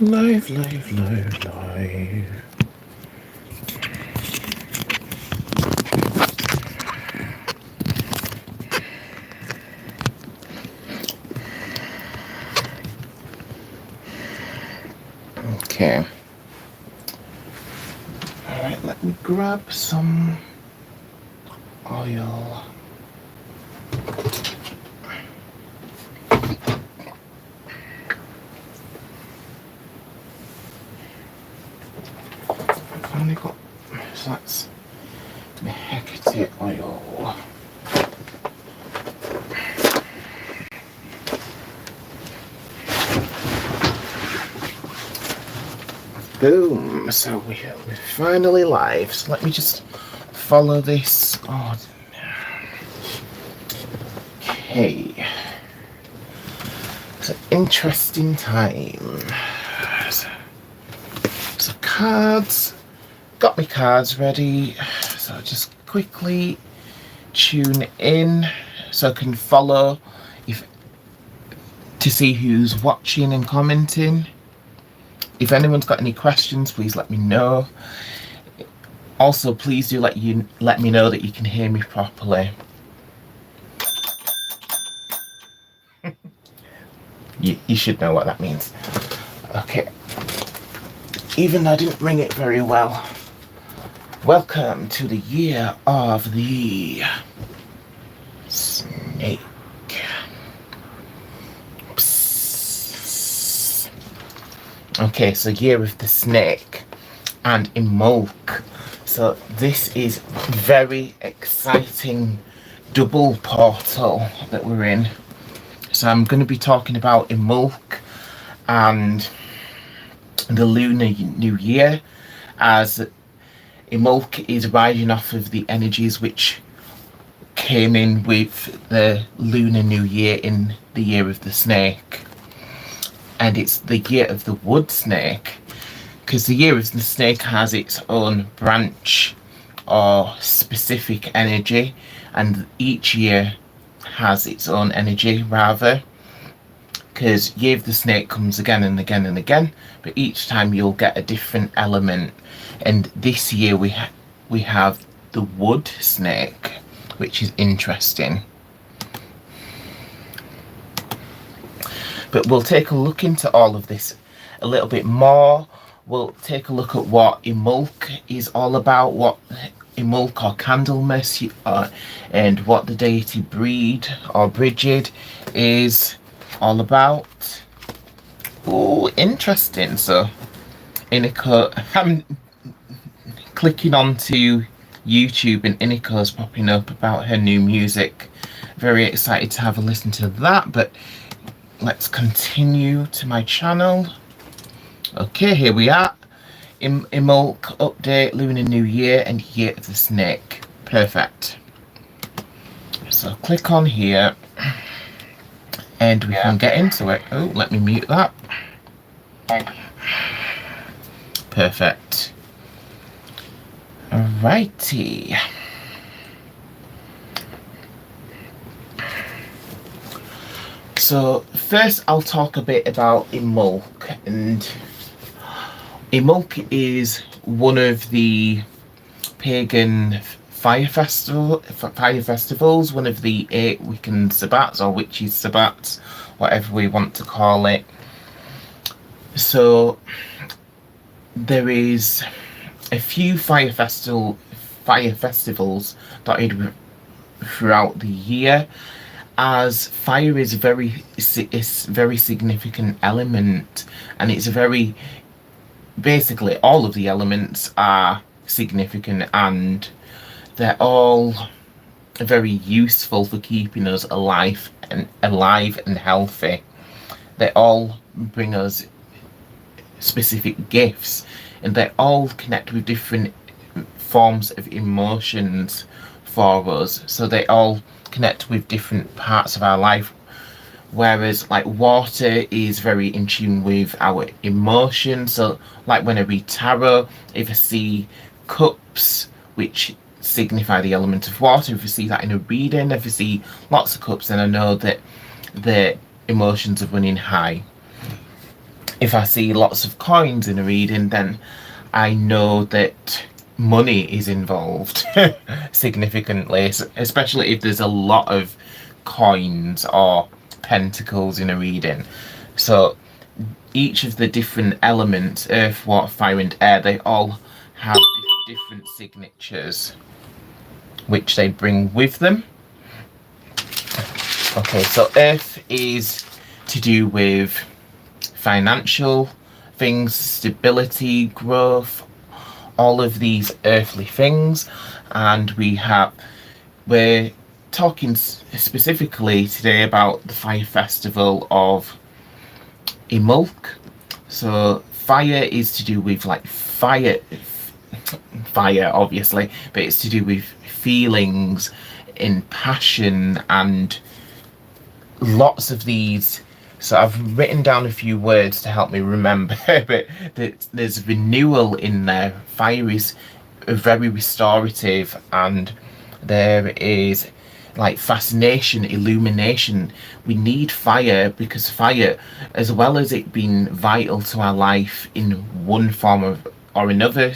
Live, live, live, live. Okay. Alright, let me grab some oil. I've only got, so that's my Hecate oil. Boom, so we're finally live. So let me just follow this. Oh, okay. It's an interesting time. So cards, got my cards ready. So just quickly tune in so I can follow to see who's watching and commenting. If anyone's got any questions, please let me know. Also, please do let me know that you can hear me properly. You should know what that means. Okay. Even though I didn't ring it very well. Welcome to the year of the snake. Okay, so year of the snake and Imbolc. So this is very exciting double portal that we're in. So I'm going to be talking about Imbolc and the Lunar New Year, as Imbolc is riding off of the energies which came in with the Lunar New Year in the year of the snake. And it's the year of the wood snake, because the year of the snake has its own branch or specific energy, and each year has its own energy rather, because year of the snake comes again and again and again, but each time you'll get a different element. And this year we have the wood snake, which is interesting. But we'll take a look into all of this a little bit more. We'll take a look at what Imbolc is all about, what Imbolc or Candlemas and what the deity Breed or Brigid is all about. Oh, interesting. So, Iniko, I'm clicking onto YouTube and Iniko's popping up about her new music. Very excited to have a listen to that, but let's continue to my channel. Okay, here we are. Imbolc update, Lunar New Year and Year of the Snake. Perfect. So click on here and we can get into it. Oh, let me mute that. Perfect. Alrighty. So first I'll talk a bit about Imbolc, and Imbolc is one of the pagan fire festivals, one of the 8 Wiccan Sabbats or witches Sabbats, whatever we want to call it. So there is a few fire festivals dotted throughout the year, as fire is a very significant element, and it's basically all of the elements are significant, and they're all very useful for keeping us alive and healthy. They all bring us specific gifts, and they all connect with different forms of emotions for us. So they all connect with different parts of our life, whereas like water is very in tune with our emotions. So like when I read tarot, if I see cups which signify the element of water, if I see that in a reading, if I see lots of cups, then I know that the emotions are running high. if I see lots of coins in a reading, then I know that money is involved significantly, especially if there's a lot of coins or pentacles in a reading. So each of the different elements, earth, water, fire and air, they all have different signatures which they bring with them. Okay, so earth is to do with financial things, stability, growth, all of these earthly things. And we're talking specifically today about the fire festival of Imbolc. So fire is to do with like fire obviously, but it's to do with feelings in passion and lots of these. So I've written down a few words to help me remember, but there's renewal in there. Fire is very restorative, and there is like fascination, illumination. We need fire because fire, as well as it being vital to our life in one form or another,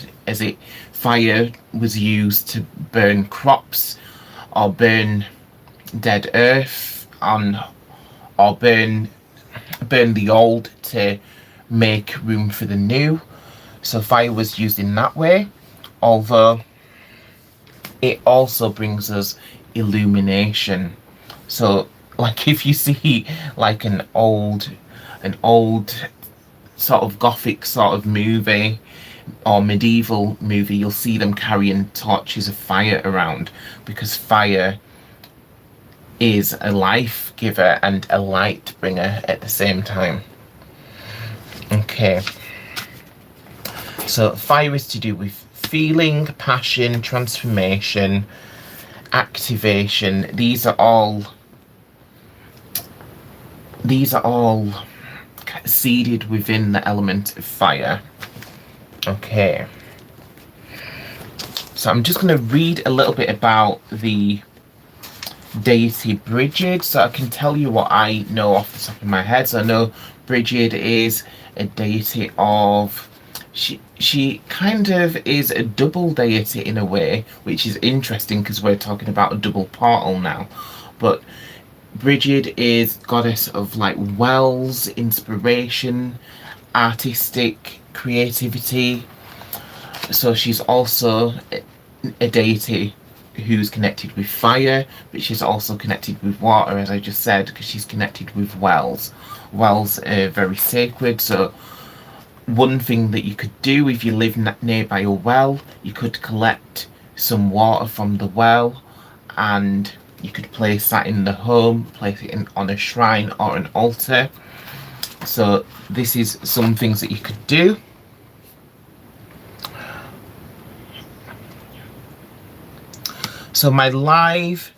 fire was used to burn crops or burn dead earth or burn the old to make room for the new. So fire was used in that way, although it also brings us illumination. So like if you see like an old sort of gothic sort of movie or medieval movie, you'll see them carrying torches of fire around, because fire is a life giver and a light bringer at the same time. Okay, so fire is to do with feeling, passion, transformation, activation. These are all seeded within the element of fire. Okay, so I'm just going to read a little bit about the deity Brigid, so I can tell you what I know off the top of my head. So I know Brigid is a deity of, she kind of is a double deity in a way, which is interesting because we're talking about a double portal now. But Brigid is goddess of like wells, inspiration, artistic creativity. So she's also a deity who's connected with fire, but she's also connected with water, as I just said, because she's connected with wells. Wells are very sacred, so one thing that you could do if you live nearby a well, you could collect some water from the well and you could place that in the home, place it on a shrine or an altar. So this is some things that you could do. So my live,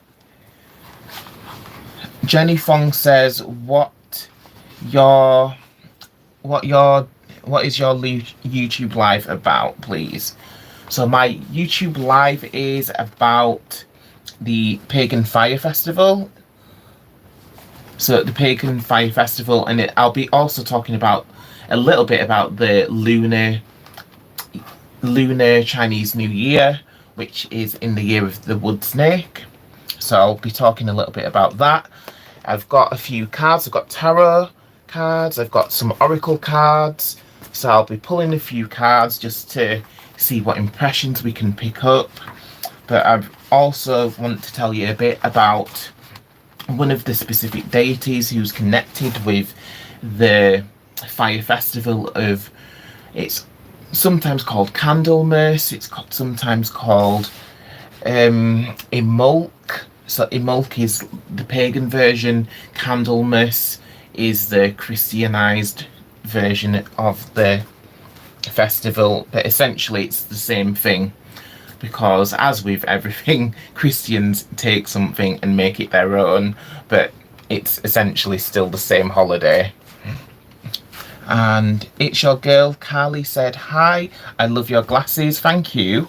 Jenny Fong says, what is your YouTube live about, please? So my YouTube live is about the Pagan Fire Festival. So the Pagan Fire Festival, and I'll be also talking about a little bit about the Lunar Chinese New Year, which is in the year of the wood snake. So I'll be talking a little bit about that. I've got a few cards. I've got tarot cards. I've got some oracle cards. So I'll be pulling a few cards just to see what impressions we can pick up. But I also want to tell you a bit about one of the specific deities who's connected with the fire festival of, it's sometimes called Candlemas, it's sometimes called Imbolc. So Imbolc is the pagan version, Candlemas is the Christianized version of the festival, but essentially it's the same thing, because as with everything, Christians take something and make it their own, but it's essentially still the same holiday. And it's your girl Carly said, hi, I love your glasses, thank you.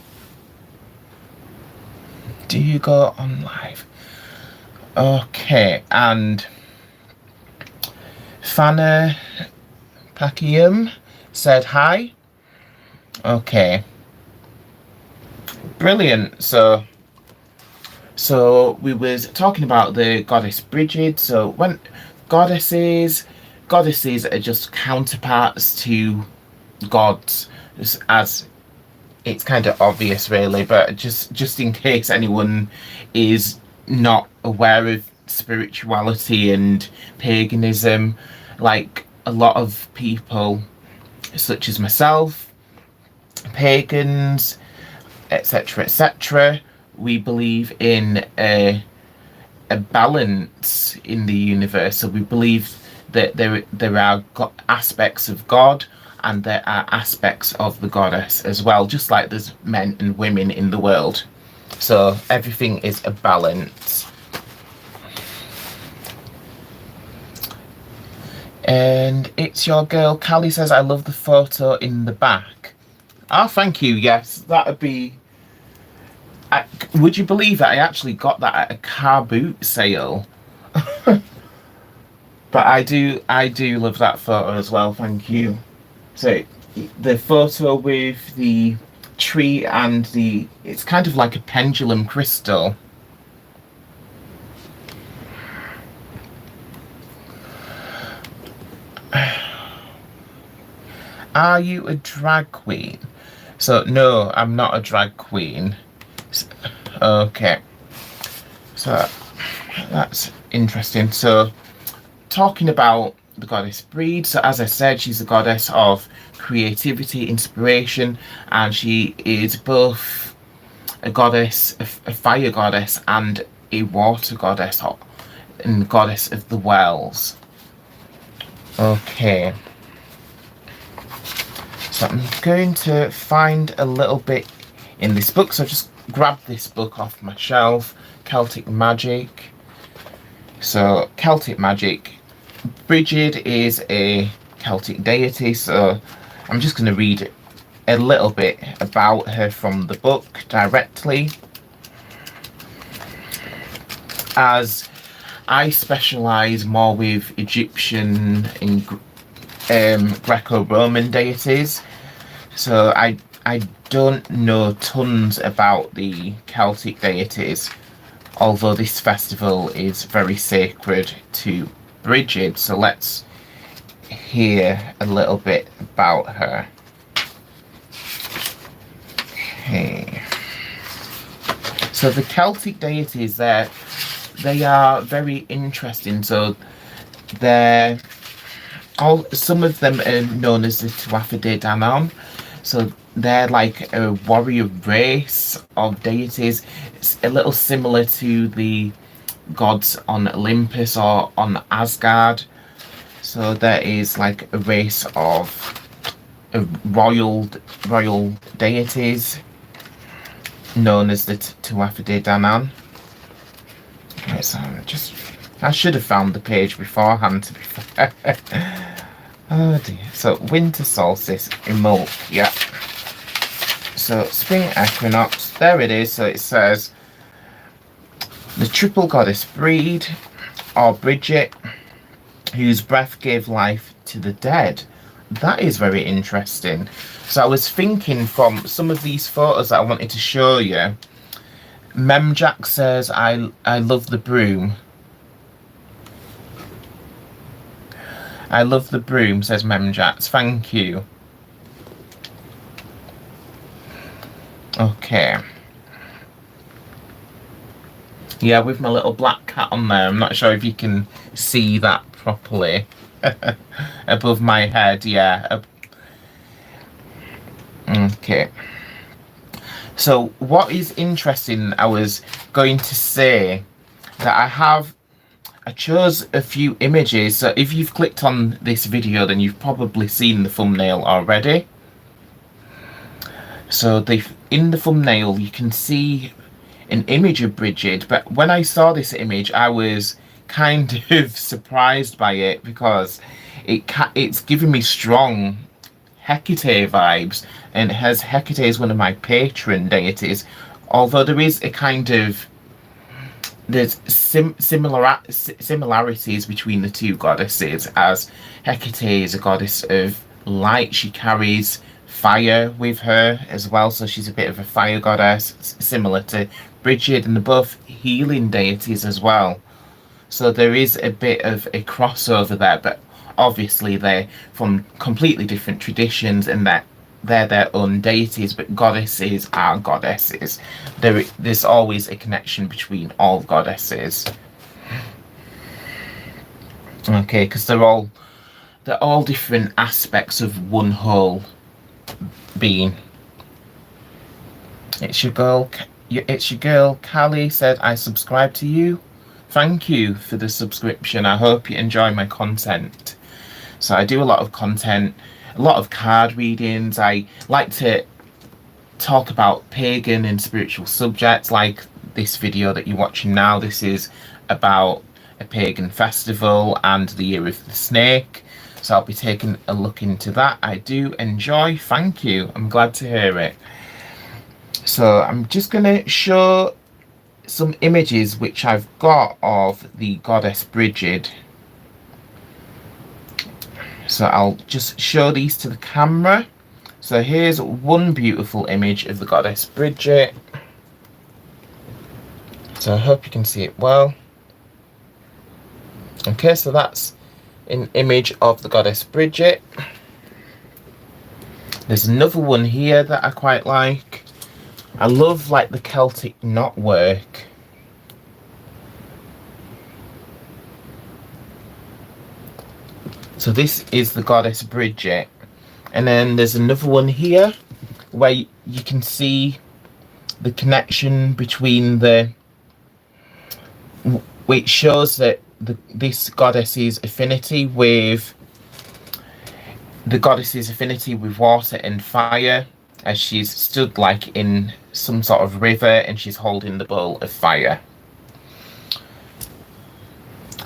Do you go on live? Okay, and Fana Pakium said hi. Okay. Brilliant. So we was talking about the goddess Brigid. So when goddesses are just counterparts to gods, as it's kind of obvious really, but just in case anyone is not aware of spirituality and paganism, like a lot of people such as myself, pagans, etc., etc., we believe in a balance in the universe. So we believe that there are aspects of God and there are aspects of the goddess as well, just like there's men and women in the world. So everything is a balance. And it's your girl Callie says, I love the photo in the back. Oh, thank you. Yes, that would be... would you believe that I actually got that at a car boot sale? But I do love that photo as well, thank you. So the photo with the tree and it's kind of like a pendulum crystal. Are you a drag queen? So no, I'm not a drag queen. Okay, so that's interesting. So talking about the goddess Breed, so as I said, she's the goddess of creativity, inspiration, and she is both a goddess, a fire goddess, and a water goddess, and the goddess of the wells. Okay, so I'm going to find a little bit in this book. So just grab this book off my shelf, Celtic Magic. So Celtic Magic, Brigid is a Celtic deity, so I'm just going to read a little bit about her from the book directly, as I specialise more with Egyptian and Greco-Roman deities, so I don't know tons about the Celtic deities, although this festival is very sacred to Brigid, so let's hear a little bit about her. Okay. So the Celtic deities, they are very interesting. So some of them are known as the Tuatha Danann. So they're like a warrior race of deities. It's a little similar to the gods on Olympus or on Asgard. So there is like a race of royal deities known as the Tuatha Danann. Okay, so I should have found the page beforehand, to be fair. Oh dear. So winter solstice, Imbolc, yeah. So spring equinox, there it is. So it says the triple goddess Breed, or Bridget, whose breath gave life to the dead. That is very interesting. So I was thinking from some of these photos that I wanted to show you. Memjack says, I love the broom. I love the broom, says Memjacks. Thank you. Okay. Yeah, with my little black cat on there. I'm not sure if you can see that properly. Above my head, yeah. Okay. So what is interesting, I was going to say that I chose a few images. So if you've clicked on this video, then you've probably seen the thumbnail already. So in the thumbnail, you can see an image of Brigid, but when I saw this image, I was kind of surprised by it because it's giving me strong Hecate vibes, and Hecate is one of my patron deities, although there is a kind of there's similarities between the two goddesses, as Hecate is a goddess of light. She carries fire with her as well, so she's a bit of a fire goddess, similar to Bridget, and they're both healing deities as well. So there is a bit of a crossover there, but obviously they're from completely different traditions, and that they're their own deities, but goddesses are goddesses. There's always a connection between all goddesses. Okay, because they're all different aspects of one whole being. It's your girl Callie said, I subscribe to you. Thank you for the subscription. I hope you enjoy my content. So I do a lot of content, a lot of card readings. I like to talk about pagan and spiritual subjects, like this video that you're watching now. This is about a pagan festival and the Year of the Snake. So I'll be taking a look into that. I do enjoy. Thank you. I'm glad to hear it. So I'm just going to show some images which I've got of the goddess Bridget. So I'll just show these to the camera. So here's one beautiful image of the goddess Bridget. So I hope you can see it well. Okay, so that's an image of the goddess Bridget. There's another one here that I quite like. I love like the Celtic knotwork. So this is the goddess Bridget. And then there's another one here where you can see the connection between which shows that this goddess's affinity with water and fire, as she's stood like in some sort of river and she's holding the bowl of fire.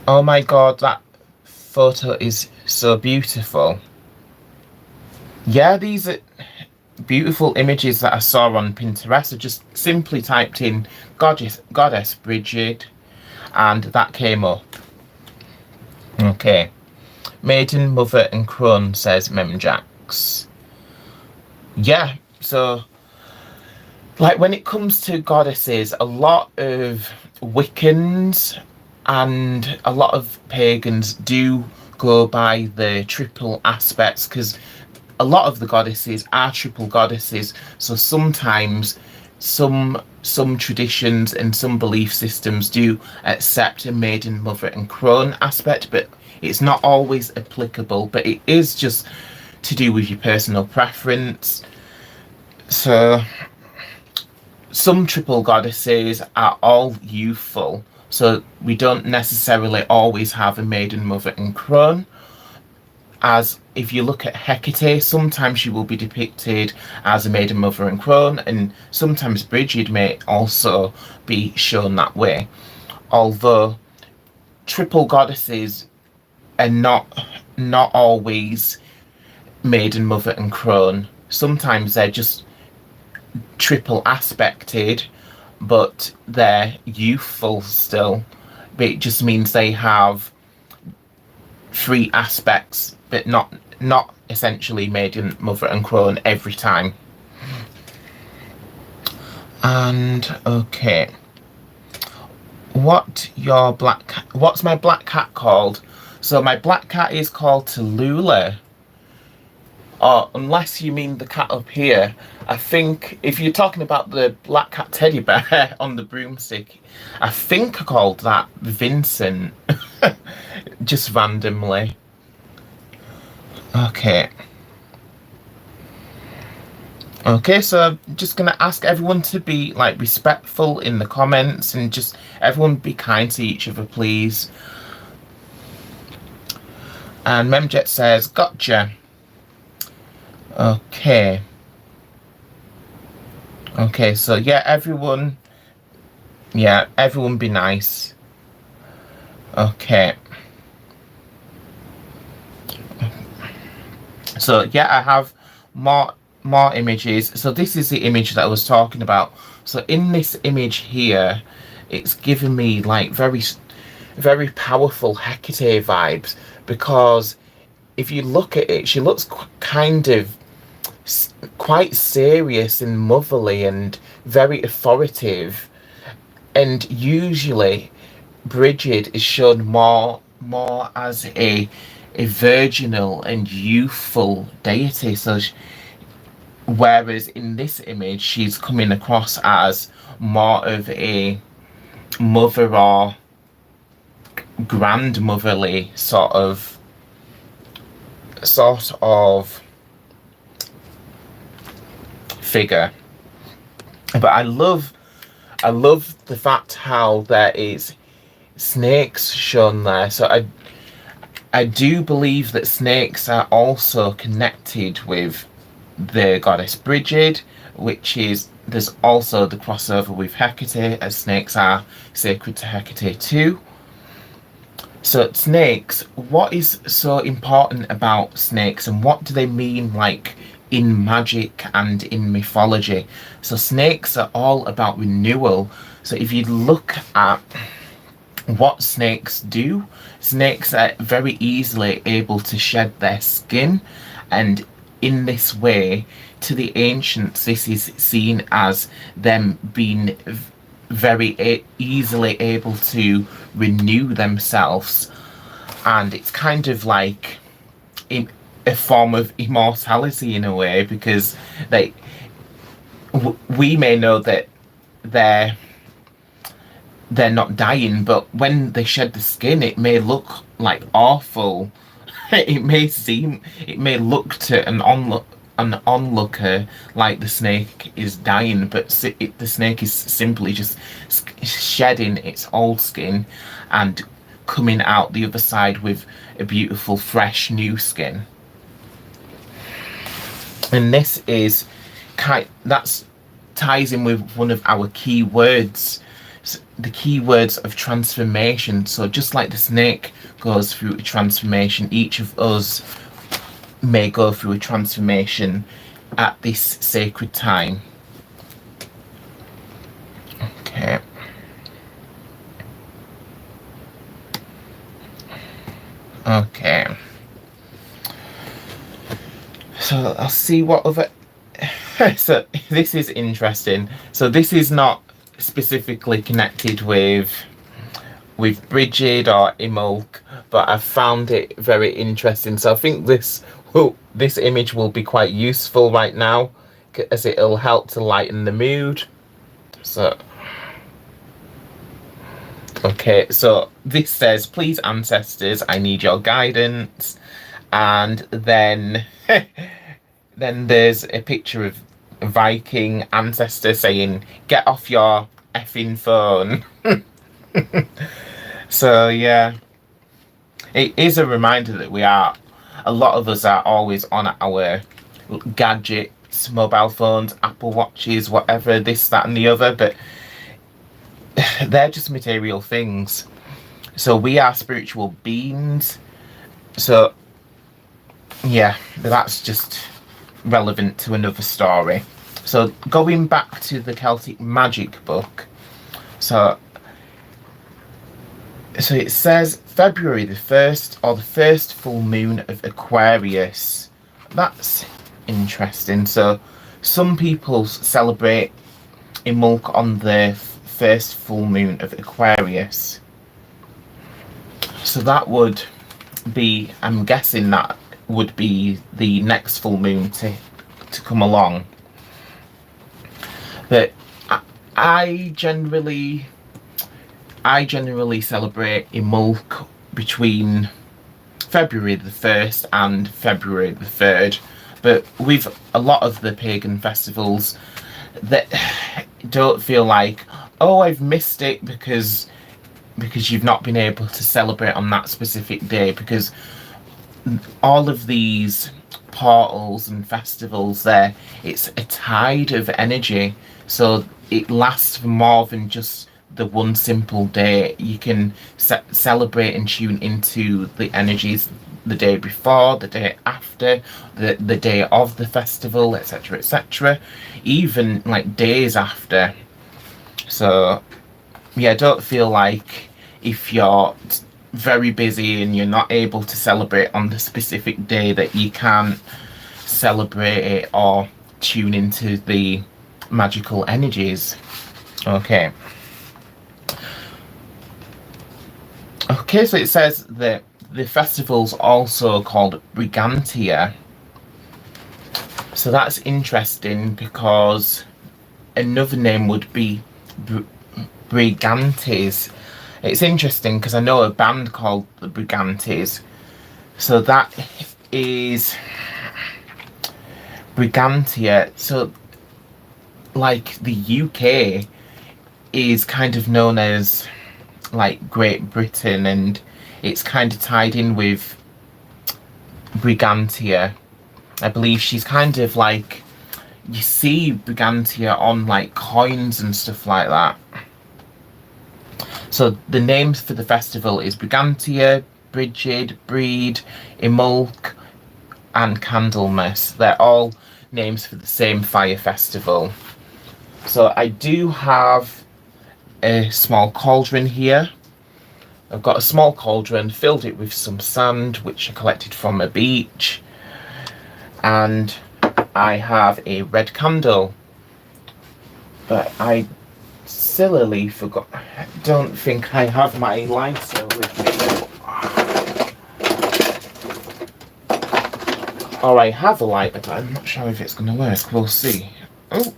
Oh my god, that photo is so beautiful. Yeah, these are beautiful images that I saw on Pinterest. I just simply typed in goddess Bridget and that came up. Okay. Maiden, Mother and Crone, says Memjax. Yeah, so like when it comes to goddesses, a lot of Wiccans and a lot of pagans do go by the triple aspects, because a lot of the goddesses are triple goddesses. So sometimes some traditions and some belief systems do accept a maiden, mother and crone aspect, but it's not always applicable. But it is just to do with your personal preference. So some triple goddesses are all youthful, so we don't necessarily always have a maiden, mother and crone. As if you look at Hecate, sometimes she will be depicted as a maiden, mother and crone, and sometimes Bridget may also be shown that way. Although triple goddesses are not always maiden, mother and crone. Sometimes they're just triple aspected, but they're youthful still. But it just means they have three aspects, but not essentially maiden, mother and crone every time. And okay, what's my black cat called? So my black cat is called Tallulah. Or unless you mean the cat up here, I think if you're talking about the black cat teddy bear on the broomstick, I think I called that Vincent. Just randomly. Okay, so I'm just gonna ask everyone to be like respectful in the comments, and just everyone be kind to each other, please. And Memjet says, gotcha. Okay, so yeah, everyone be nice. Okay. So yeah, I have more images. So this is the image that I was talking about. So in this image here it's given me like very powerful Hecate vibes, because if you look at it, she looks kind of quite serious and motherly and very authoritative. And usually Bridget is shown more as a virginal and youthful deity. So whereas in this image she's coming across as more of a mother or grandmotherly sort of figure. But I love the fact how there is snakes shown there. So I do believe that snakes are also connected with the goddess Brigid, which is, there's also the crossover with Hecate, as snakes are sacred to Hecate too. So snakes, what is so important about snakes, and what do they mean like in magic and in mythology? So snakes are all about renewal. So if you look at what snakes do, snakes are very easily able to shed their skin, and in this way, to the ancients, this is seen as them being very easily able to renew themselves, and it's kind of like a form of immortality in a way, because we may know that they're not dying, but when they shed the skin, it may look like awful. It may look to an onlooker like the snake is dying, but the snake is simply just shedding its old skin and coming out the other side with a beautiful, fresh, new skin. And this is that's ties in with one of our key words, the key words of transformation. So just like the snake goes through a transformation, each of us may go through a transformation at this sacred time. Okay. Okay. So I'll see what other... So this is interesting. So this is not specifically connected with Brigid or Imbolc, but I found it very interesting. So I think this image will be quite useful right now, as it'll help to lighten the mood. So okay, so this says, please ancestors, I need your guidance. And then then there's a picture of a Viking ancestor saying, get off your effing phone. So yeah, it is a reminder that a lot of us are always on our gadgets, mobile phones, Apple Watches, whatever, this, that and the other, but they're just material things. So we are spiritual beings. So yeah, that's just relevant to another story. So going back to the Celtic magic book, so it says February the 1st, or the first full moon of Aquarius. That's interesting. So some people celebrate Imbolc on the first full moon of Aquarius. So that would be, I'm guessing that would be the next full moon to come along. But I generally celebrate Imbolc between February the 1st and February the 3rd. But with a lot of the pagan festivals, that don't feel like, oh, I've missed it because you've not been able to celebrate on that specific day, because all of these portals and festivals there, it's a tide of energy, so it lasts for more than just the one simple day. You can celebrate and tune into the energies the day before, the day after, the day of the festival, etc., even like days after. So yeah, don't feel like if you're very busy and you're not able to celebrate on the specific day that you can't celebrate it or tune into the magical energies. Okay. Okay, so it says that the festival's also called Brigantia. So that's interesting because another name would be Brigantes. It's interesting because I know a band called the Brigantes. So that is Brigantia. So, like, the UK is kind of known as like Great Britain, and it's kind of tied in with Brigantia. I believe she's kind of like, you see Brigantia on like coins and stuff like that. So the names for the festival is Brigantia, Brigid, Breed, Imbolc and Candlemas. They're all names for the same fire festival. So I do have a small cauldron here. I've got a small cauldron, filled it with some sand which I collected from a beach, and I have a red candle, but I sillily forgot. I don't think I have my lighter with me. Or I have a lighter, but I'm not sure if it's going to work. We'll see. Oh,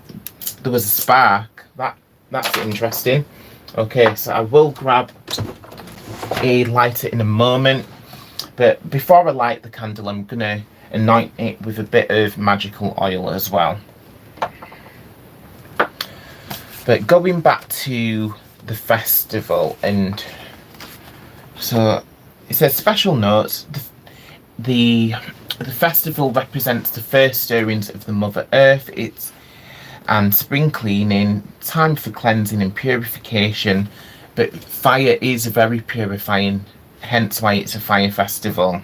there was a spark. That's interesting. Okay, so I will grab a lighter in a moment, but before I light the candle, I'm going to anoint it with a bit of magical oil as well. But going back to the festival, and so it says special notes. The festival represents the first stirrings of the Mother Earth. And spring cleaning, time for cleansing and purification. But fire is very purifying, hence why it's a fire festival,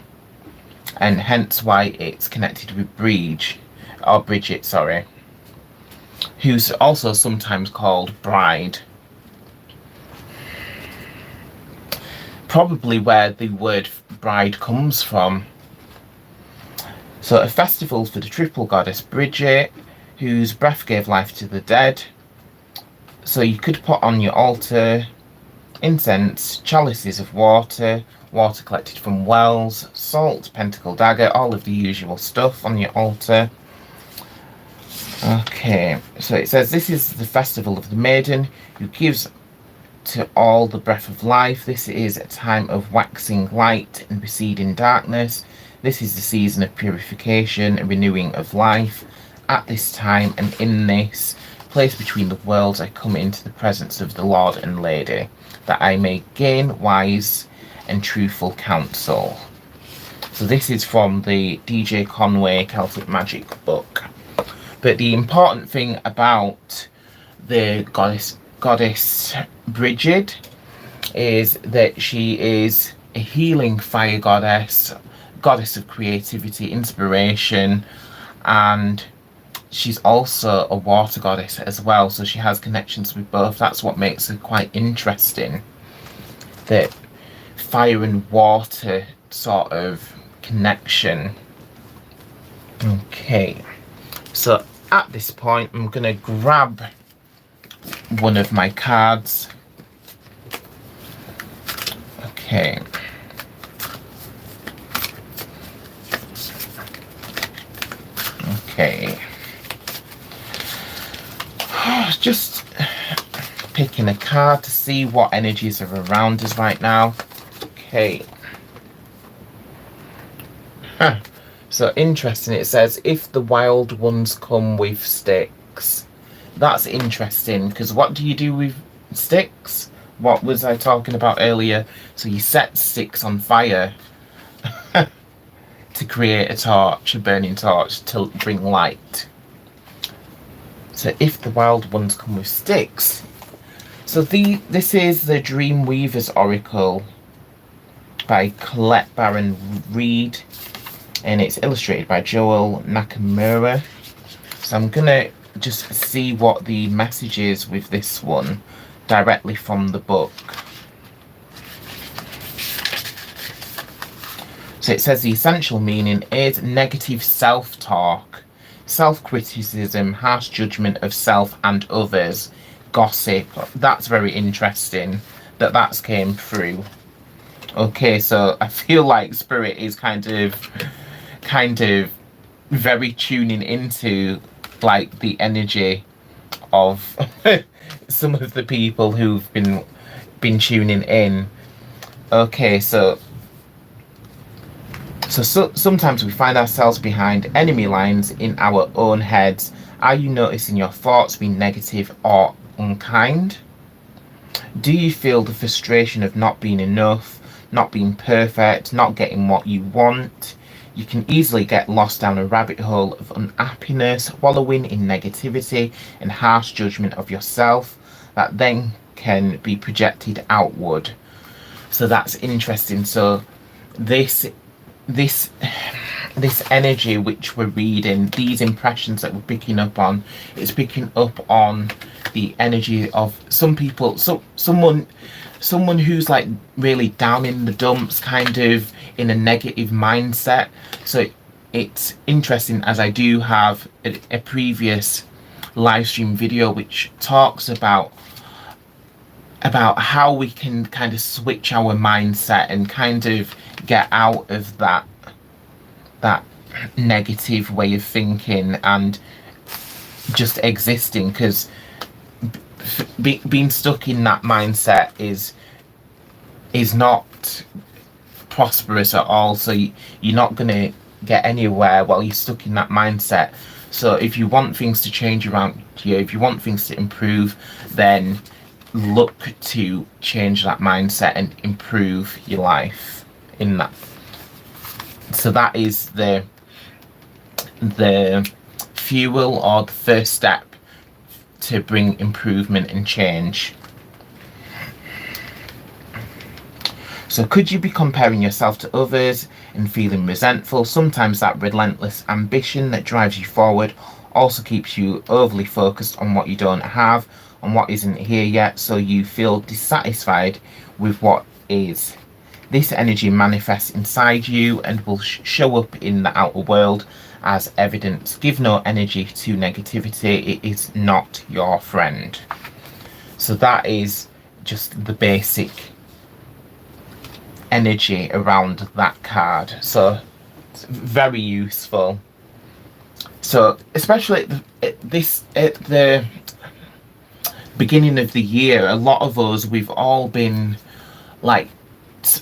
and hence why it's connected with Bridget, sorry, who's also sometimes called Bride. Probably where the word bride comes from. So a festival for the triple goddess Bridget, whose breath gave life to the dead. So you could put on your altar incense, chalices of water, water collected from wells, salt, pentacle dagger, all of the usual stuff on your altar. Okay, so it says this is the festival of the maiden who gives to all the breath of life. This is a time of waxing light and receding darkness. This is the season of purification and renewing of life. At this time and in this place between the worlds, I come into the presence of the Lord and Lady, that I may gain wise and truthful counsel. So this is from the DJ Conway Celtic Magic book. But the important thing about the goddess Bridget is that she is a healing fire goddess, goddess of creativity, inspiration, and she's also a water goddess as well, so she has connections with both. That's what makes her quite interesting, that fire and water sort of connection. Okay, so at this point I'm going to grab one of my cards. Okay. Okay. Just picking a card to see what energies are around us right now. Okay. So interesting, it says if the wild ones come with sticks. That's interesting, because what do you do with sticks? What was I talking about earlier? So you set sticks on fire to create a torch, a burning torch, to bring light. So if the wild ones come with sticks. So this is the Dream Weaver's Oracle by Colette Baron Reed, and it's illustrated by Joel Nakamura. So I'm gonna just see what the message is with this one. directly from the book. So it says the essential meaning is negative self-talk, self-criticism, harsh judgment of self and others, gossip. That's very interesting that that's came through. Okay, so I feel like Spirit is kind of very tuning into like the energy of some of the people who've been tuning in. Okay, so sometimes we find ourselves behind enemy lines in our own heads. Are you noticing your thoughts being negative or unkind? Do you feel the frustration of not being enough, not being perfect, not getting what you want? You can easily get lost down a rabbit hole of unhappiness, wallowing in negativity and harsh judgment of yourself that then can be projected outward. So that's interesting. So this energy which we're reading, these impressions that we're picking up on, it's picking up on the energy of some people, someone who's like really down in the dumps, kind of in a negative mindset. So it's interesting, as I do have a previous live stream video which talks about how we can kind of switch our mindset and kind of get out of that negative way of thinking and just existing, because being stuck in that mindset is not prosperous at all. So you're not going to get anywhere while you're stuck in that mindset. So if you want things to change around you, if you want things to improve, then look to change that mindset and improve your life in that. So that is the fuel, or the first step to bring improvement and change. So could you be comparing yourself to others and feeling resentful? Sometimes that relentless ambition that drives you forward also keeps you overly focused on what you don't have, on what isn't here yet, so you feel dissatisfied with what is. This energy manifests inside you and will show up in the outer world as evidence. Give no energy to negativity. It is not your friend. So that is just the basic energy around that card. So it's very useful. So especially at the beginning of the year, a lot of us, we've all been like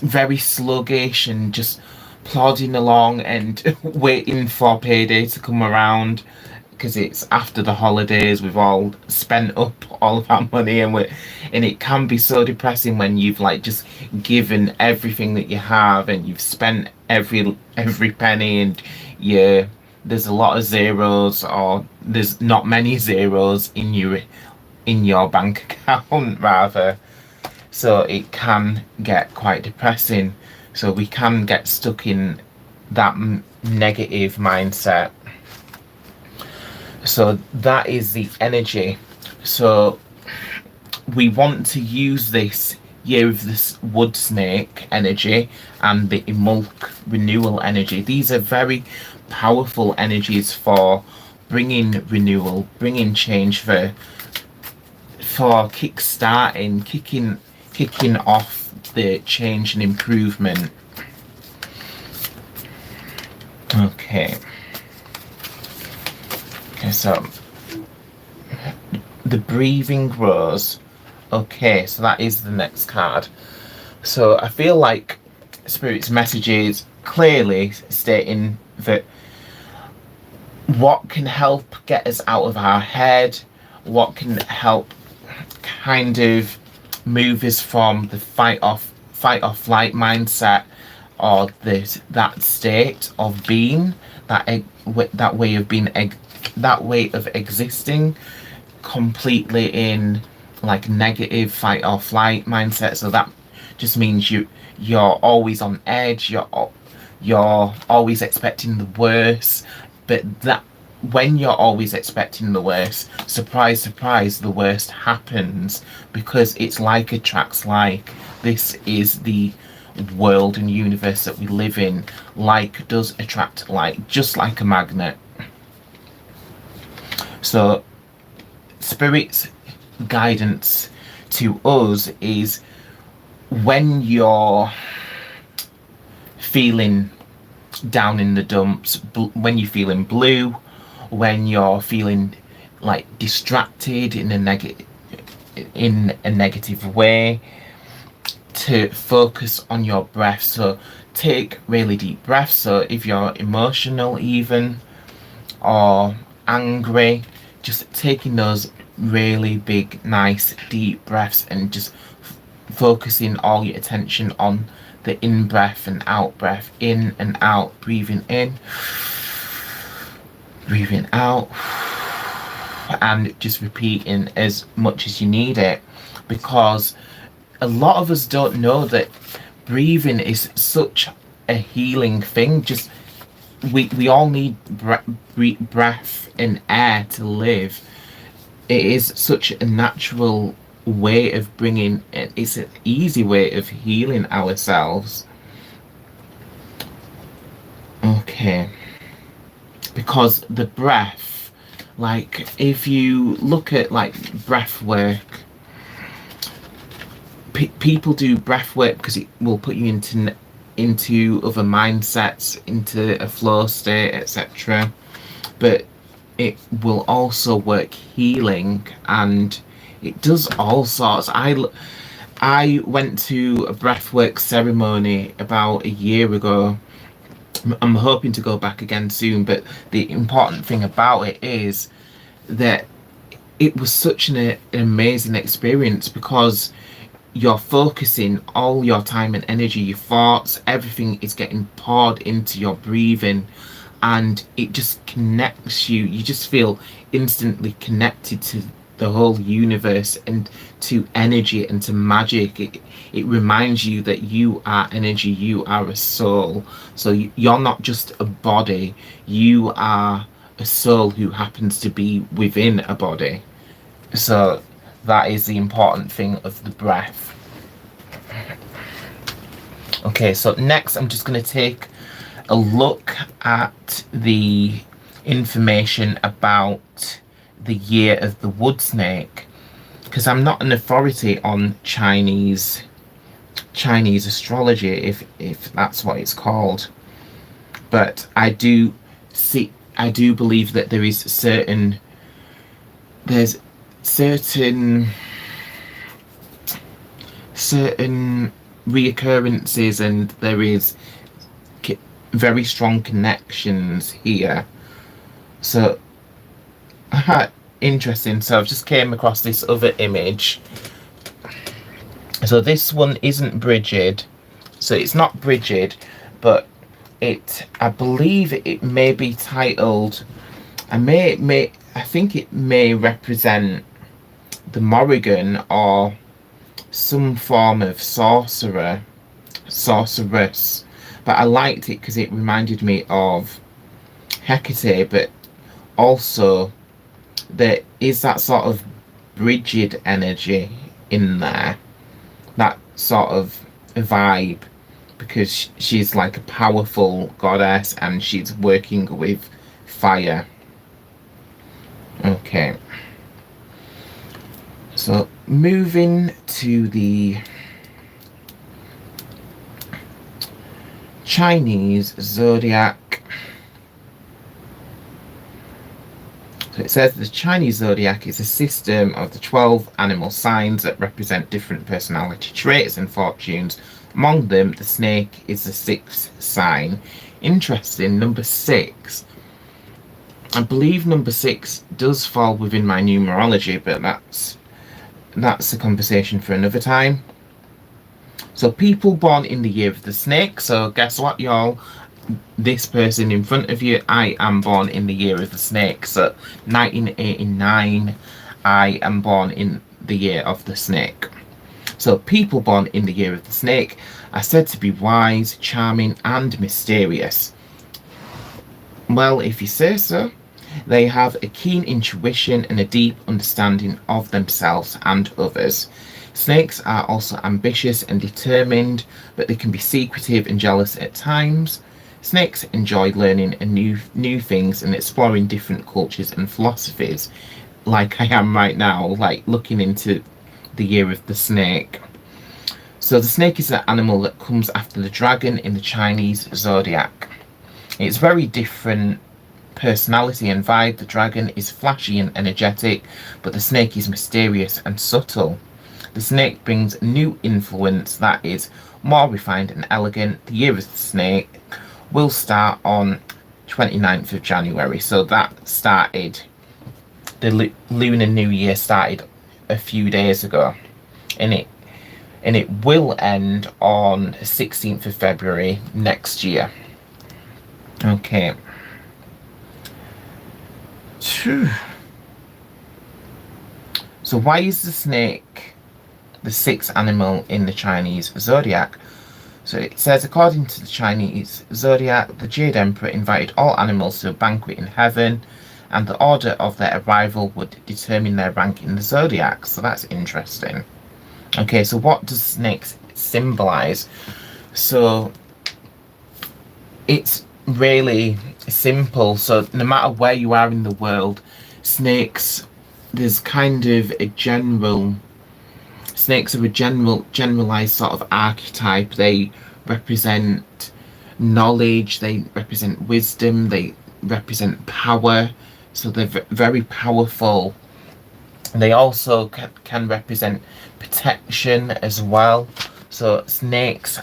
very sluggish and just plodding along and waiting for payday to come around, because it's after the holidays. We've all spent up all of our money, and it can be so depressing when you've like just given everything that you have and you've spent every penny, and there's a lot of zeros, or there's not many zeros in your bank account rather. So it can get quite depressing. So we can get stuck in that negative mindset. So that is the energy. So we want to use this year of this wood snake energy and the Imbolc renewal energy. These are very powerful energies for bringing renewal, bringing change, for kick-starting, kicking off the change and improvement. Okay, so the breathing rose. Okay, so that is the next card. So I feel like Spirit's message is clearly stating that what can help get us out of our head, what can help kind of move us from the fight or flight mindset, or that state of being, that way of being, that way of existing completely in like negative fight or flight mindset. So that just means you're always on edge, you're always expecting the worst, but when you're always expecting the worst, surprise, surprise, the worst happens, because it's like attracts like. This is the world and universe that we live in. Like does attract like, just like a magnet. So spirit's guidance to us is, when you're feeling down in the dumps, when you're feeling blue, when you're feeling like distracted in a negative way, to focus on your breath. So take really deep breaths. So if you're emotional even, or angry, just taking those really big, nice, deep breaths, and just focusing all your attention on the in breath and out breath, in and out, breathing in, breathing out, and just repeating as much as you need it, because a lot of us don't know that breathing is such a healing thing. Just we all need breath and air to live. It is such a natural way of bringing it. It's an easy way of healing ourselves. Okay, because the breath, like if you look at like breath work, people do breath work because it will put you into other mindsets, into a flow state, etc. But it will also work healing, and it does all sorts. I went to a breathwork ceremony about a year ago. I'm hoping to go back again soon, but the important thing about it is that it was such an amazing experience, because you're focusing all your time and energy, your thoughts, everything is getting poured into your breathing, and it just connects you. You just feel instantly connected to the whole universe, and to energy, and to magic. It reminds you that you are energy, you are a soul. So you're not just a body, you are a soul who happens to be within a body. So that is the important thing of the breath. Okay, so next I'm just going to take a look at the information about the year of the wood snake, because I'm not an authority on Chinese astrology, if that's what it's called, but I do believe that there's certain reoccurrences, and there is very strong connections here. So interesting. So I've just came across this other image. So this one isn't Brigid, so it's not Brigid, but I believe it may be titled, I think it may represent the Morrigan, or some form of sorceress, but I liked it because it reminded me of Hecate, but also there is that sort of Brigid energy in there, that sort of vibe, because she's like a powerful goddess and she's working with fire. Okay, so moving to the Chinese zodiac. So it says the Chinese zodiac is a system of the 12 animal signs that represent different personality traits and fortunes. Among them, the snake is the 6th sign. Interesting, number 6. I believe number 6 does fall within my numerology, but that's a conversation for another time. So people born in the year of the snake. So guess what, y'all? This person in front of you, I am born in the year of the snake. So 1989, I am born in the year of the snake. So people born in the year of the snake are said to be wise, charming, and mysterious. Well, if you say so. They have a keen intuition and a deep understanding of themselves and others. Snakes are also ambitious and determined, but they can be secretive and jealous at times. Snakes enjoy learning new things and exploring different cultures and philosophies, like I am right now, like looking into the year of the snake. So the snake is an animal that comes after the dragon in the Chinese zodiac. It's very different personality and vibe. The dragon is flashy and energetic, but the snake is mysterious and subtle. The snake brings new influence that is more refined and elegant. The year of the snake will start on 29th of January. So that started, the Lunar New Year started a few days ago. And it will end on 16th of February next year. Okay. So why is the snake the sixth animal in the Chinese zodiac? So it says, according to the Chinese zodiac, the Jade Emperor invited all animals to a banquet in heaven, and the order of their arrival would determine their rank in the zodiac. So that's interesting. Okay, so what does snakes symbolize? So it's really simple. So no matter where you are in the world, snakes, there's kind of a general, snakes are a generalized sort of archetype. They represent knowledge, they represent wisdom, they represent power. So they're very powerful. They also can represent protection as well. So snakes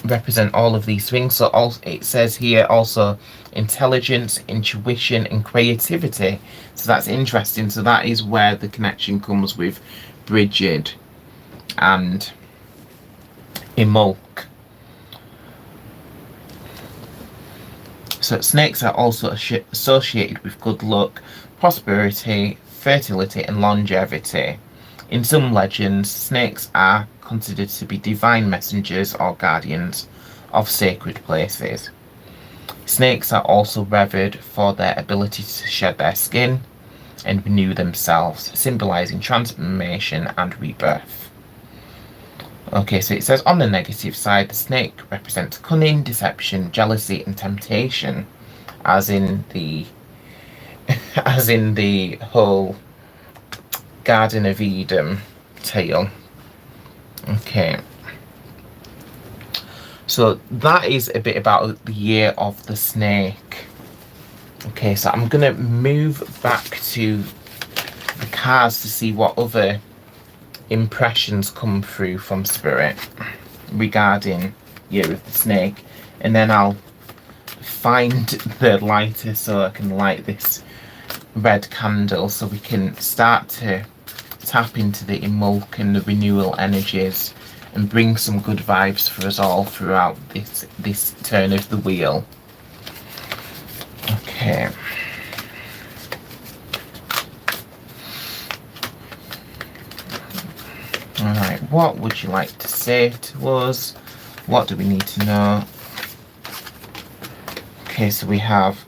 represent all of these things. So also, it says here also intelligence, intuition and creativity. So that's interesting. So that is where the connection comes with Bridget and Imbolc. So snakes are also associated with good luck, prosperity, fertility and longevity. In some legends, snakes are considered to be divine messengers or guardians of sacred places. Snakes are also revered for their ability to shed their skin and renew themselves, symbolizing transformation and rebirth. Okay, so it says on the negative side, the snake represents cunning, deception, jealousy and temptation, as in the whole Garden of Eden tale. Okay, so that is a bit about the year of the snake. Okay, so I'm gonna move back to the cards to see what other impressions come through from Spirit regarding year of the snake, and then I'll find the lighter so I can light this red candle so we can start to tap into the Imbolc and the renewal energies and bring some good vibes for us all throughout this turn of the wheel. Okay. Alright, what would you like to say to us? What do we need to know? Okay, so we have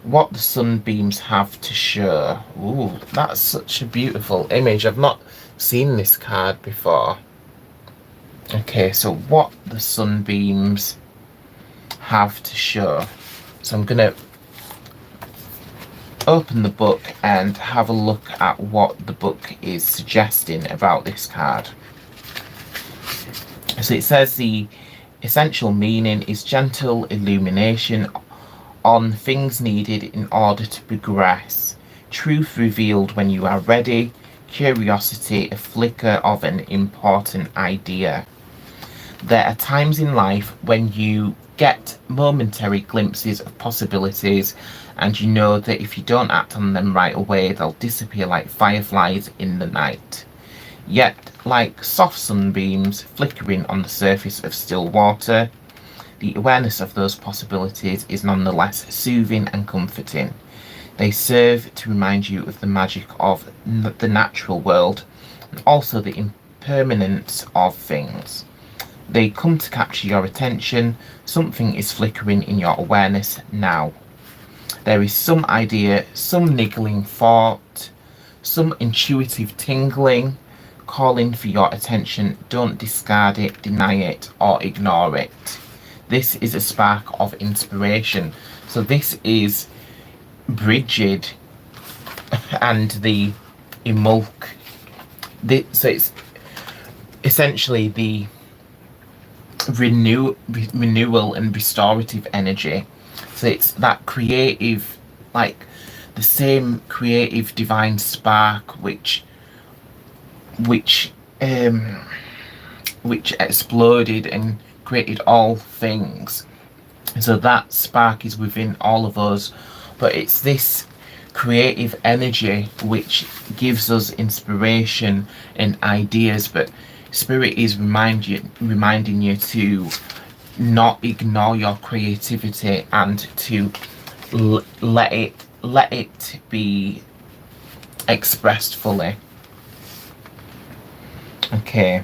what the sunbeams have to show. Ooh, that's such a beautiful image. I've not seen this card before. Okay, so what the sunbeams have to show. So I'm going to open the book and have a look at what the book is suggesting about this card. So it says the essential meaning is gentle illumination on things needed in order to progress, truth revealed when you are ready, curiosity a flicker of an important idea. There are times in life when you get momentary glimpses of possibilities and you know that if you don't act on them right away, they'll disappear like fireflies in the night. Yet, like soft sunbeams flickering on the surface of still water, the awareness of those possibilities is nonetheless soothing and comforting. They serve to remind you of the magic of the natural world and also the impermanence of things. They come to capture your attention. Something is flickering in your awareness now. There is some idea, some niggling thought, some intuitive tingling, calling for your attention. Don't discard it, deny it, or ignore it. This is a spark of inspiration. So this is Bridget and the Imbolc. So it's essentially the renewal and restorative energy. So it's that creative, like the same creative divine spark which exploded and created all things. So that spark is within all of us, but it's this creative energy which gives us inspiration and ideas. But Spirit is reminding you to not ignore your creativity and to let it be expressed fully. Okay.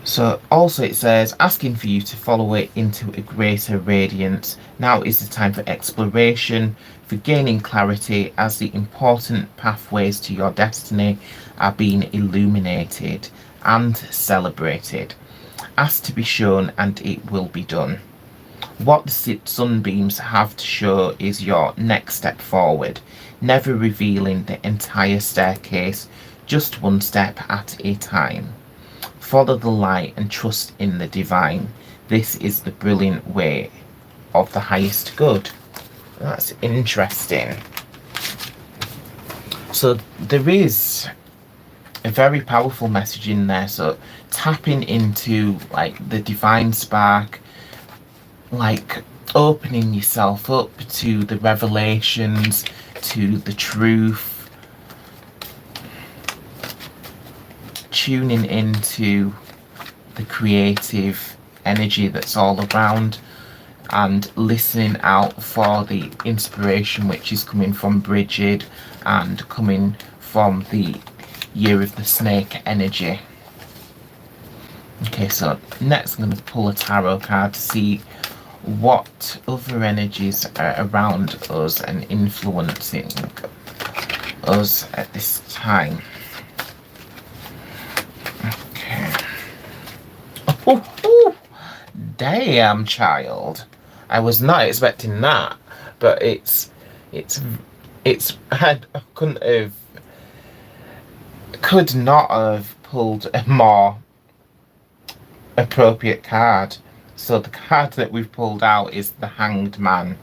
So also it says, asking for you to follow it into a greater radiance. Now is the time for exploration, for gaining clarity as the important pathways to your destiny are being illuminated and celebrated. Ask to be shown and it will be done. What the sunbeams have to show is your next step forward, never revealing the entire staircase, just one step at a time. Follow the light and trust in the divine. This is the brilliant way of the highest good. That's interesting. So there is a very powerful message in there. So tapping into like the divine spark, like opening yourself up to the revelations, to the truth, tuning into the creative energy that's all around, and listening out for the inspiration which is coming from Bridget and coming from the Year of the Snake energy. Okay, so next I'm going to pull a tarot card to see what other energies are around us and influencing us at this time. Okay. Oh, damn, child. I was not expecting that, but could not have pulled a more appropriate card. So the card that we've pulled out is the Hanged Man,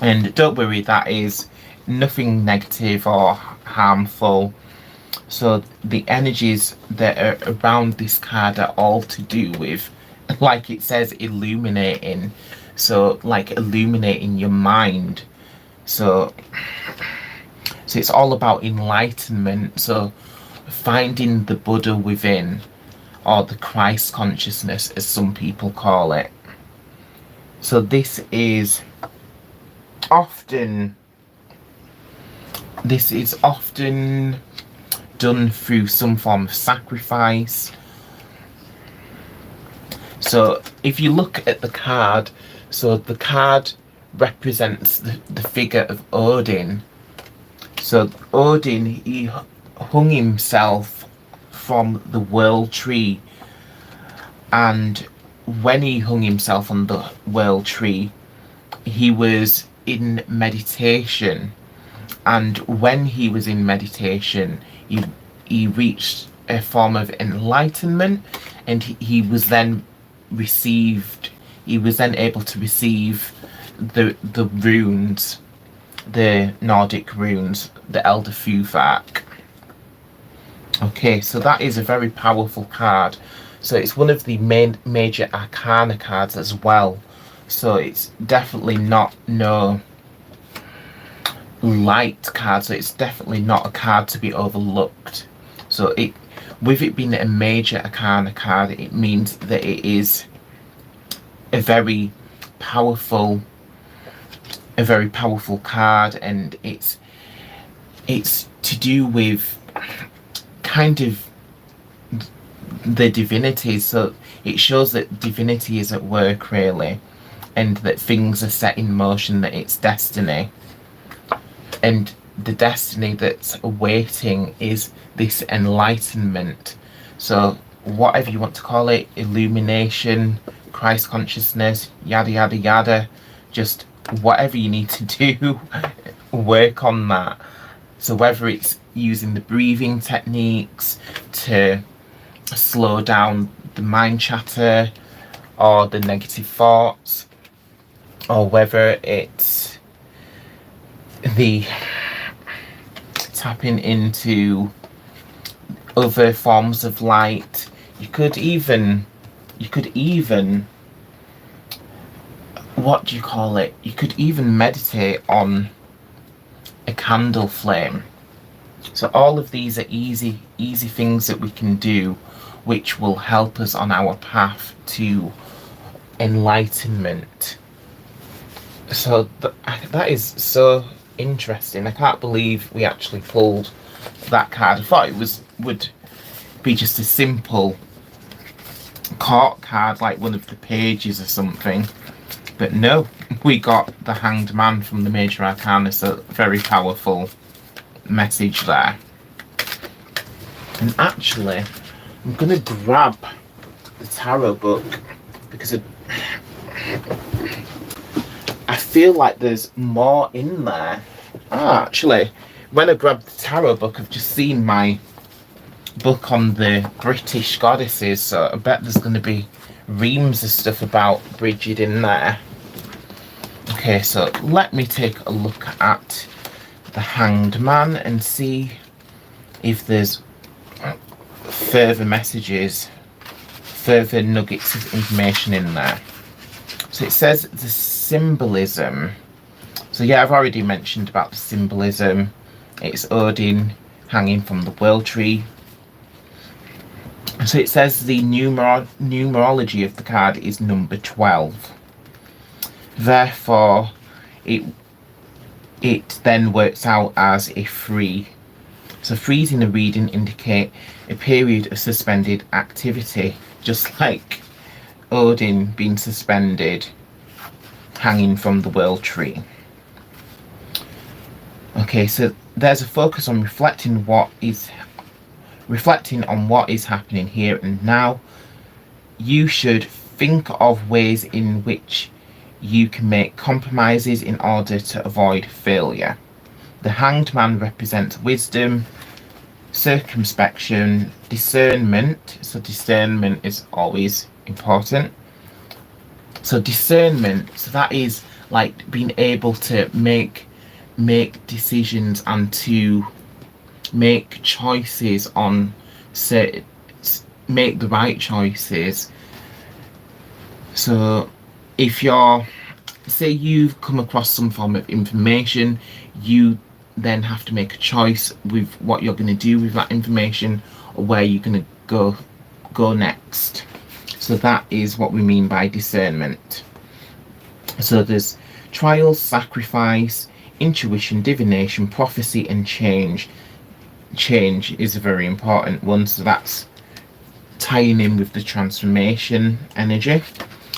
and don't worry, that is nothing negative or harmful. So the energies that are around this card are all to do with, like it says, illuminating. So like illuminating your mind. So it's all about enlightenment. So finding the Buddha within, or the Christ consciousness as some people call it. So this is often done through some form of sacrifice. So if you look at the card, so the card represents the figure of Odin. So Odin, he hung himself from the world tree, and when he hung himself on the world tree, he was in meditation, and when he was in meditation, he reached a form of enlightenment, and he was then able to receive the runes, the Nordic runes, the Elder Futhark. Okay, so that is a very powerful card. So it's one of the major arcana cards as well. So it's definitely not no light card. So it's definitely not a card to be overlooked. So with it being a major arcana card, it means that it is a very powerful card, and it's to do with kind of the divinity. So it shows that divinity is at work, really, and that things are set in motion, that it's destiny. And the destiny that's awaiting is this enlightenment. So whatever you want to call it, illumination, Christ consciousness, yada yada yada, just whatever you need to do, work on that. So whether it's using the breathing techniques to slow down the mind chatter or the negative thoughts, or whether it's the tapping into other forms of light. You could even what do you call it? You could even meditate on a candle flame. So all of these are easy things that we can do, which will help us on our path to enlightenment. So that is so interesting. I can't believe we actually pulled that card. I thought it would be just a simple court card, like one of the pages or something, but no, we got the Hanged Man from the Major Arcana. So very powerful message there. And actually, I'm gonna grab the tarot book because I feel like there's more in there. Actually, when I grabbed the tarot book, I've just seen my book on the British goddesses, so I bet there's going to be reams of stuff about Bridget in there. Okay, so let me take a look at the Hanged Man and see if there's further messages, further nuggets of information in there. So it says the symbolism. So yeah, I've already mentioned about the symbolism. It's Odin hanging from the World Tree. So it says the numerology of the card is number 12. Therefore, it then works out as a 3. So 3s in the reading indicate a period of suspended activity, just like Odin being suspended, hanging from the World Tree. Okay, so there's a focus on reflecting on what is happening here and now. You should think of ways in which you can make compromises in order to avoid failure. The Hanged Man represents wisdom, circumspection, discernment. So discernment is always important. So discernment, so that is like being able to make decisions and to make choices on certain, make the right choices. So if say you've come across some form of information, you then have to make a choice with what you're going to do with that information, or where you're going to go next. So that is what we mean by discernment. So there's trials, sacrifice, intuition, divination, prophecy, and change. Change is a very important one, so that's tying in with the transformation energy.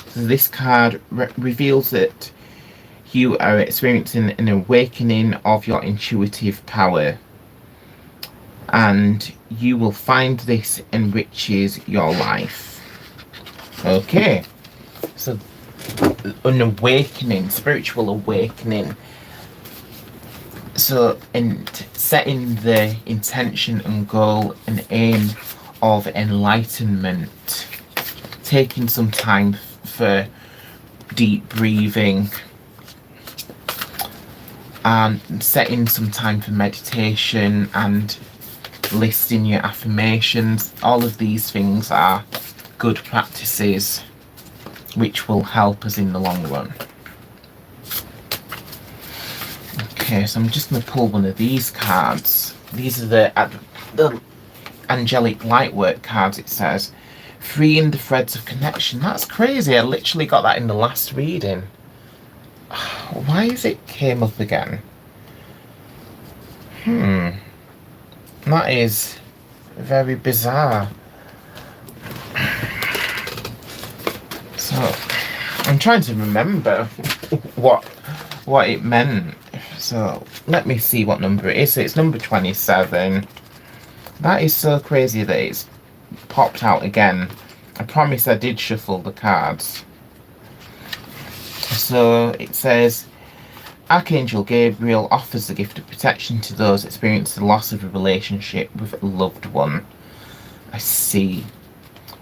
So this card reveals that you are experiencing an awakening of your intuitive power, and you will find this enriches your life. Okay, so an awakening, spiritual awakening. So, and setting the intention and goal and aim of enlightenment, taking some time for deep breathing, and setting some time for meditation and listing your affirmations. All of these things are good practices which will help us in the long run. Okay, so I'm just going to pull one of these cards. These are the angelic lightwork cards, it says. Freeing the threads of connection. That's crazy. I literally got that in the last reading. Why is it came up again? That is very bizarre. So, I'm trying to remember what it meant. So let me see what number it is. So it's number 27. That is so crazy that it's popped out again. I promise I did shuffle the cards. So it says, Archangel Gabriel offers the gift of protection to those experiencing the loss of a relationship with a loved one. I see.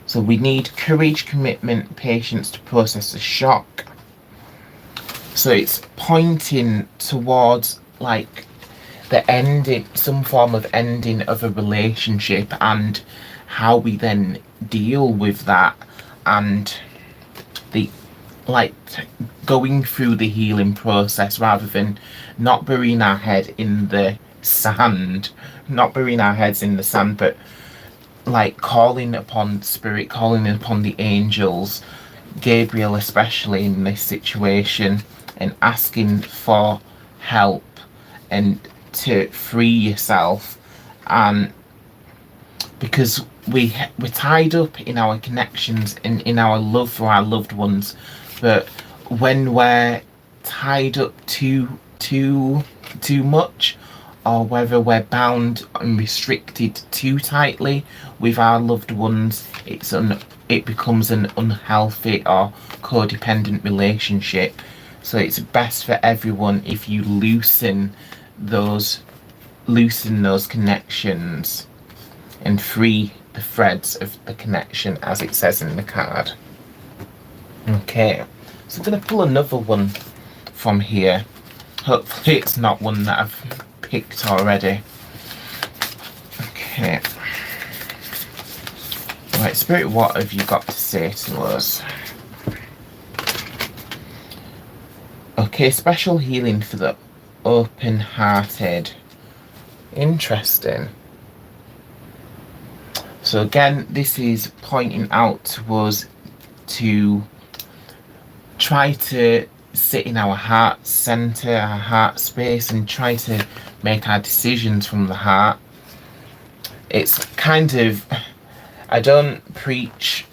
So we need courage, commitment, patience to process the shock. So it's pointing towards like the ending, some form of ending of a relationship, and how we then deal with that, and the like going through the healing process rather than not burying our head in the sand, but like calling upon spirit, calling upon the angels, Gabriel especially in this situation, and asking for help and to free yourself. And because we're tied up in our connections and in our love for our loved ones, but when we're tied up too much, or whether we're bound and restricted too tightly with our loved ones, it becomes an unhealthy or codependent relationship. So it's best for everyone if you loosen those connections and free the threads of the connection, as it says in the card. Okay, so I'm going to pull another one from here. Hopefully it's not one that I've picked already. Okay. Right, Spirit, what have you got to say to us? Okay, special healing for the open-hearted. Interesting. So again, this is pointing out to us to try to sit in our heart center, our heart space, and try to make our decisions from the heart. It's kind of, I don't preach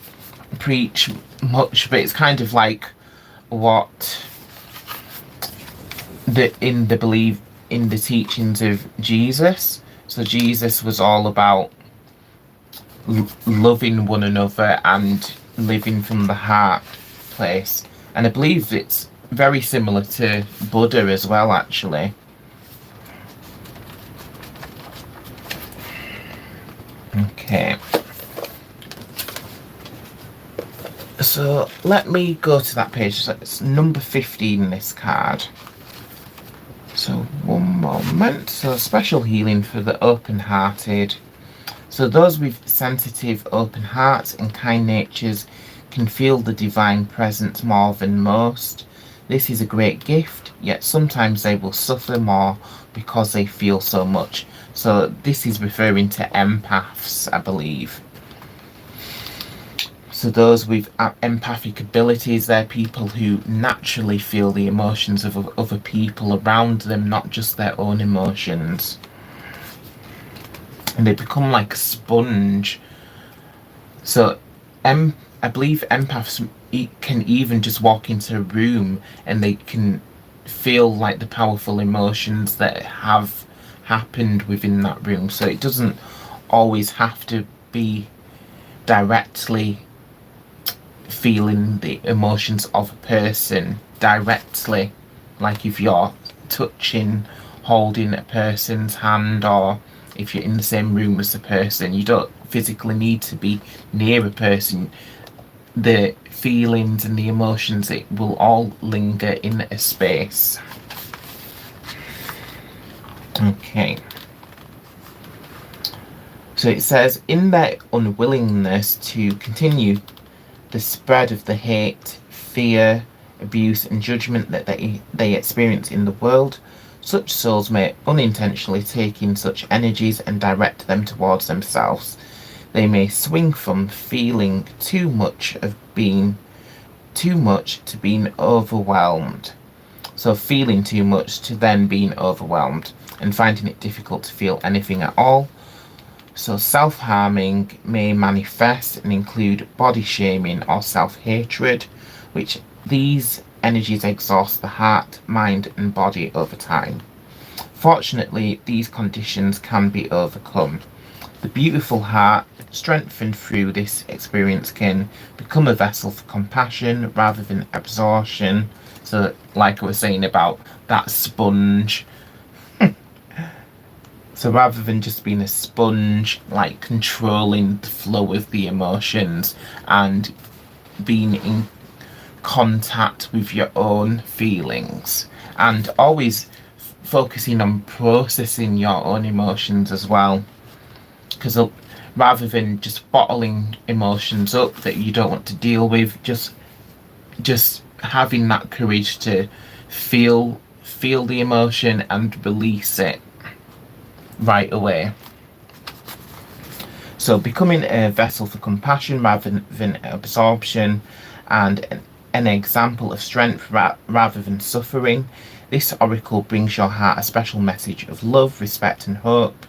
much, but it's kind of like what in the teachings of Jesus. So Jesus was all about loving one another and living from the heart place, and I believe it's very similar to Buddha as well, actually. Okay, so let me go to that page. So it's number 15, this card. So one moment. So special healing for the open-hearted. So those with sensitive, open hearts and kind natures can feel the divine presence more than most. This is a great gift, yet sometimes they will suffer more because they feel so much. So this is referring to empaths, I believe. So those with empathic abilities, they're people who naturally feel the emotions of other people around them, not just their own emotions. And they become like a sponge. So I believe empaths can even just walk into a room and they can feel like the powerful emotions that have happened within that room. So it doesn't always have to be directly feeling the emotions of a person directly, like if you're touching, holding a person's hand, or if you're in the same room as the person. You don't physically need to be near a person. The feelings and the emotions, it will all linger in a space. Okay. So it says, in their unwillingness to continue the spread of the hate, fear, abuse and judgment that they experience in the world, such souls may unintentionally take in such energies and direct them towards themselves. They may swing from feeling too much to being overwhelmed. So feeling too much to then being overwhelmed and finding it difficult to feel anything at all. So self-harming may manifest and include body shaming or self-hatred, which These energies exhaust the heart, mind, and body over time. Fortunately, these conditions can be overcome. The beautiful heart, strengthened through this experience, can become a vessel for compassion rather than absorption. So, like I was saying about that sponge. So rather than just being a sponge, like controlling the flow of the emotions and being in contact with your own feelings, and always focusing on processing your own emotions as well, because rather than just bottling emotions up that you don't want to deal with, just having that courage to feel the emotion and release it right away. So becoming a vessel for compassion rather than absorption, and an example of strength rather than suffering. This oracle brings your heart a special message of love, respect, and hope.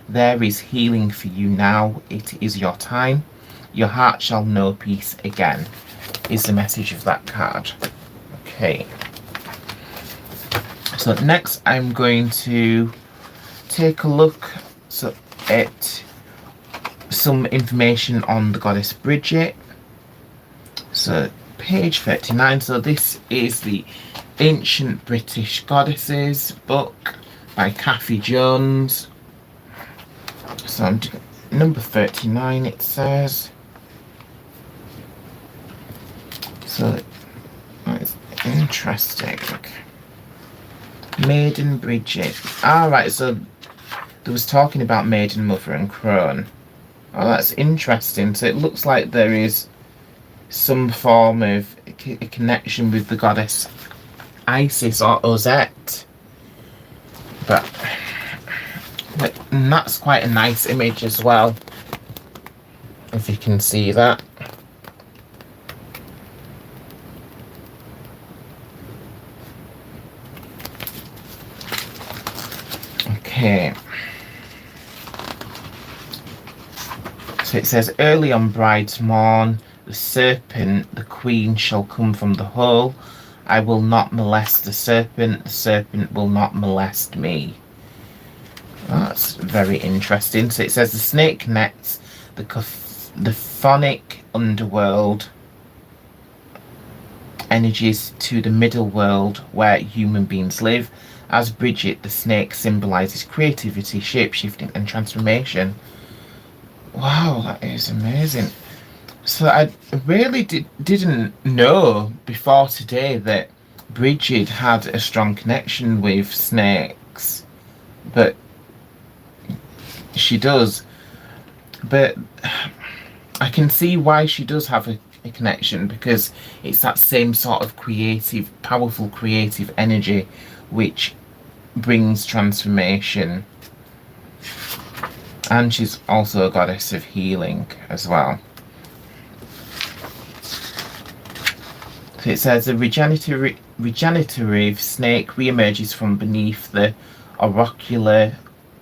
There is healing for you now. It is your time. Your heart shall know peace again, is the message of that card. Okay. So next I'm going to take a look at some information on the goddess Bridget. So page 39. So this is the Ancient British Goddesses book by Kathy Jones. So I'm doing number 39, it says. So it's interesting. Maiden Bridget. Alright, so there was talking about Maiden Mother and Crone. Oh, that's interesting. So it looks like there is some form of a connection with the goddess Isis or Ozette. But and that's quite a nice image as well, if you can see that. Okay. So it says, early on bride's morn, the serpent, the queen, shall come from the hole. I will not molest the serpent will not molest me. That's very interesting. So it says, the snake connects the chthonic underworld energies to the middle world where human beings live. As Bridget, the snake symbolizes creativity, shapeshifting, and transformation. Wow, that is amazing. So I really didn't know before today that Bridget had a strong connection with snakes, but she does. But I can see why she does have a connection, because it's that same sort of creative, powerful creative energy which brings transformation. And she's also a goddess of healing as well. So it says, a regenerative snake re-emerges from beneath the oracular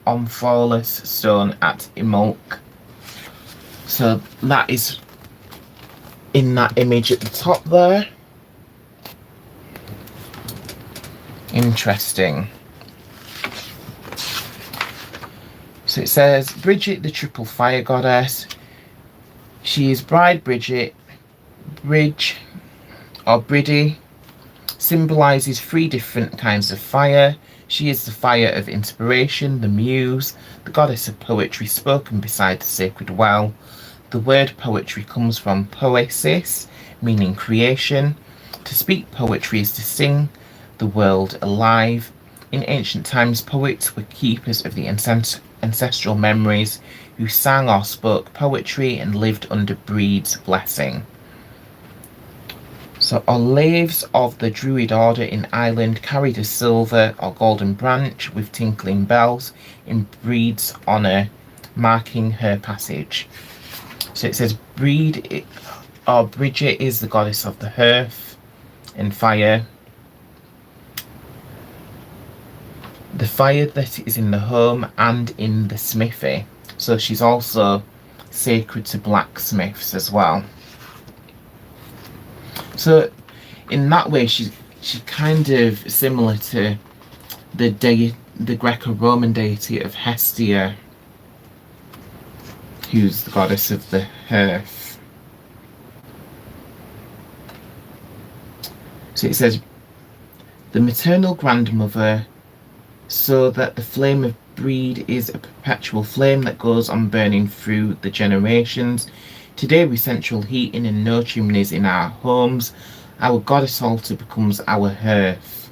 Omphalos stone at Imbolc. So that is in that image at the top there. Interesting. So it says, Bridget, the triple fire goddess. She is bride Bridget. Bridge, or Briddy, symbolises 3 different kinds of fire. She is the fire of inspiration, the muse, the goddess of poetry spoken beside the sacred well. The word poetry comes from poesis, meaning creation. To speak poetry is to sing the world alive. In ancient times, poets were keepers of the ancestral memories, who sang or spoke poetry and lived under Breed's blessing. So Olaves of the Druid order in Ireland carried a silver or golden branch with tinkling bells in Breed's honour, marking her passage. So it says Breed, or Bridget, is the goddess of the hearth and fire. The fire that is in the home and in the smithy. So she's also sacred to blacksmiths as well. So in that way, she's kind of similar to the Greco-Roman deity of Hestia, who's the goddess of the hearth. So it says, the maternal grandmother, so that the flame of breed is a perpetual flame that goes on burning through the generations. Today with central heating and no chimneys in our homes, our goddess altar becomes our hearth,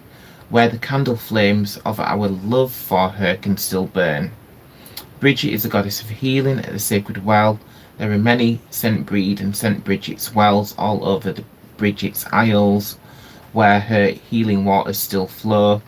where the candle flames of our love for her can still burn. Bridget is a goddess of healing at the sacred well. There are many St. Brede and St. Bridget's wells all over the Bridget's Isles, where her healing waters still flow.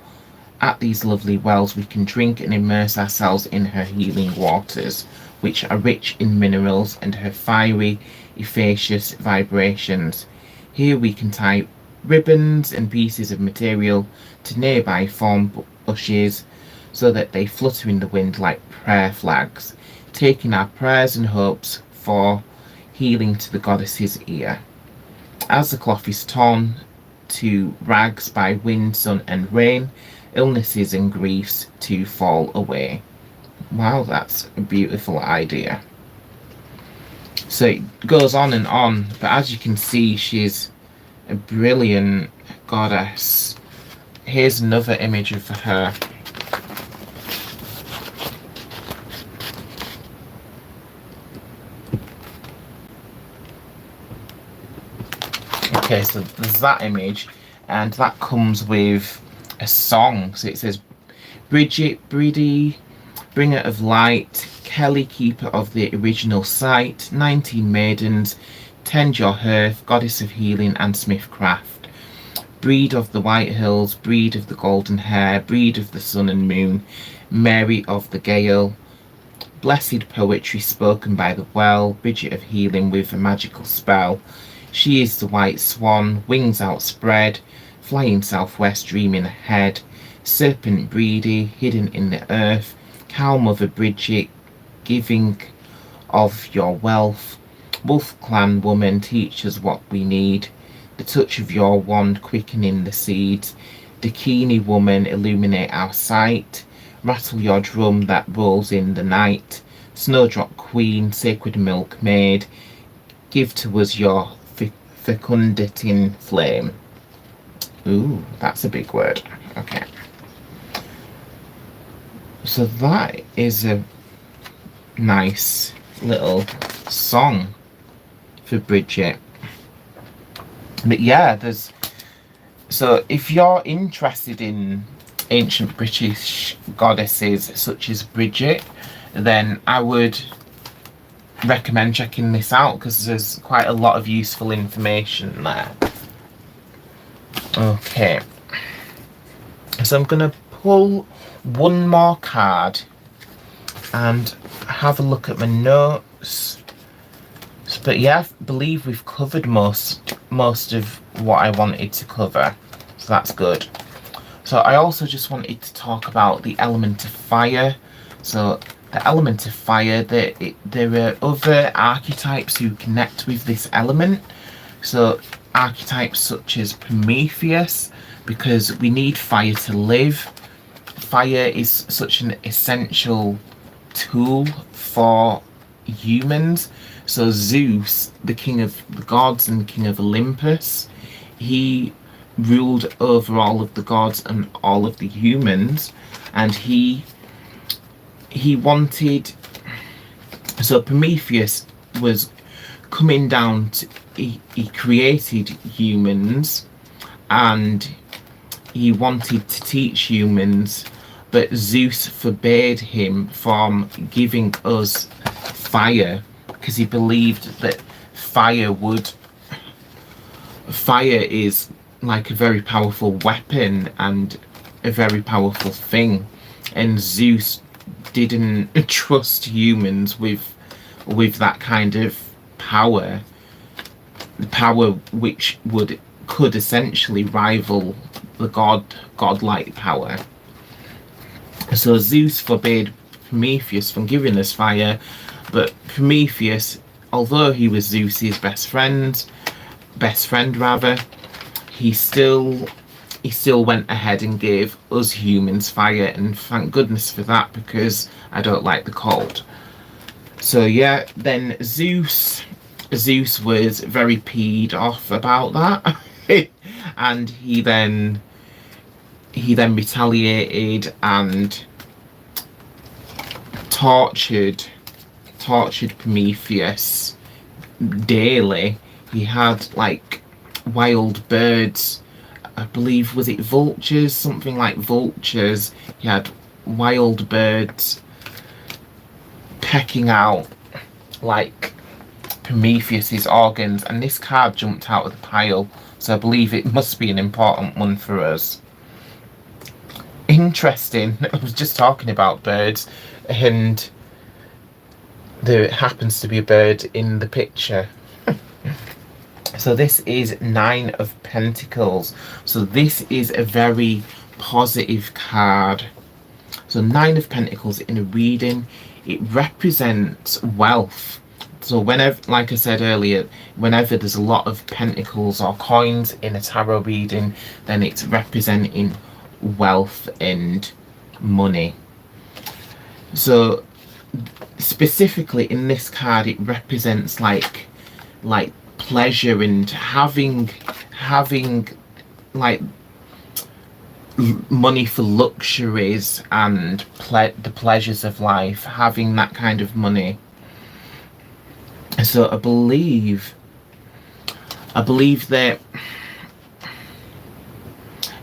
At these lovely wells we can drink and immerse ourselves in her healing waters, which are rich in minerals and her fiery, efficacious vibrations. Here we can tie ribbons and pieces of material to nearby thorn bushes, so that they flutter in the wind like prayer flags, taking our prayers and hopes for healing to the goddess's ear. As the cloth is torn to rags by wind, sun and rain, illnesses and griefs to fall away. Wow, that's a beautiful idea. So it goes on and on, but as you can see, she's a brilliant goddess. Here's another image of her. Okay, so there's that image, and that comes with a song. So it says, Bridget, Bridie, bringer of light, Kelly, keeper of the original site, 19 maidens, tend your hearth, goddess of healing and smithcraft. Breed of the white hills, breed of the golden hair, breed of the sun and moon, Mary of the gale. Blessed poetry spoken by the well, Bridget of healing with a magical spell. She is the white swan, wings outspread, flying southwest, dreaming ahead. Serpent Breedy, hidden in the earth, cow mother Bridget, giving of your wealth. Wolf clan woman, teach us what we need. The touch of your wand quickening the seeds. Dakini woman, illuminate our sight. Rattle your drum that rolls in the night. Snowdrop queen, sacred milk maid, give to us your fecundating flame. Ooh, that's a big word. Okay. So that is a nice little song for Bridget. But yeah, so if you're interested in ancient British goddesses such as Bridget, then I would recommend checking this out, because there's quite a lot of useful information there. Okay, so I'm gonna pull one more card and have a look at my notes. But yeah, I believe we've covered most of what I wanted to cover, so that's good. So I also just wanted to talk about the element of fire. So the element of fire, there are other archetypes who connect with this element. So archetypes such as Prometheus, because we need fire to live. Fire is such an essential tool for humans. So Zeus, the king of the gods and king of Olympus, he ruled over all of the gods and all of the humans, and he wanted, so Prometheus was coming down to, he created humans and he wanted to teach humans, but Zeus forbade him from giving us fire, because he believed that fire is like a very powerful weapon and a very powerful thing, and Zeus didn't trust humans with that kind of power, the power which could essentially rival the godlike power. So Zeus forbade Prometheus from giving us fire, but Prometheus, although he was Zeus's best friend, he still went ahead and gave us humans fire, and thank goodness for that, because I don't like the cold. So yeah, then Zeus was very peed off about that. And he then retaliated and tortured Prometheus daily. He had like wild birds, I believe, was it vultures, something like vultures. He had wild birds pecking out like Prometheus's organs, and this card jumped out of the pile, so I believe it must be an important one for us. Interesting. I was just talking about birds, and there happens to be a bird in the picture. So this is 9 of Pentacles. So this is a very positive card. So 9 of Pentacles in a reading, it represents wealth. So whenever, like I said earlier, whenever there's a lot of pentacles or coins in a tarot reading, then it's representing wealth and money. So specifically in this card, it represents like pleasure and having like money for luxuries and the pleasures of life, having that kind of money. So I believe that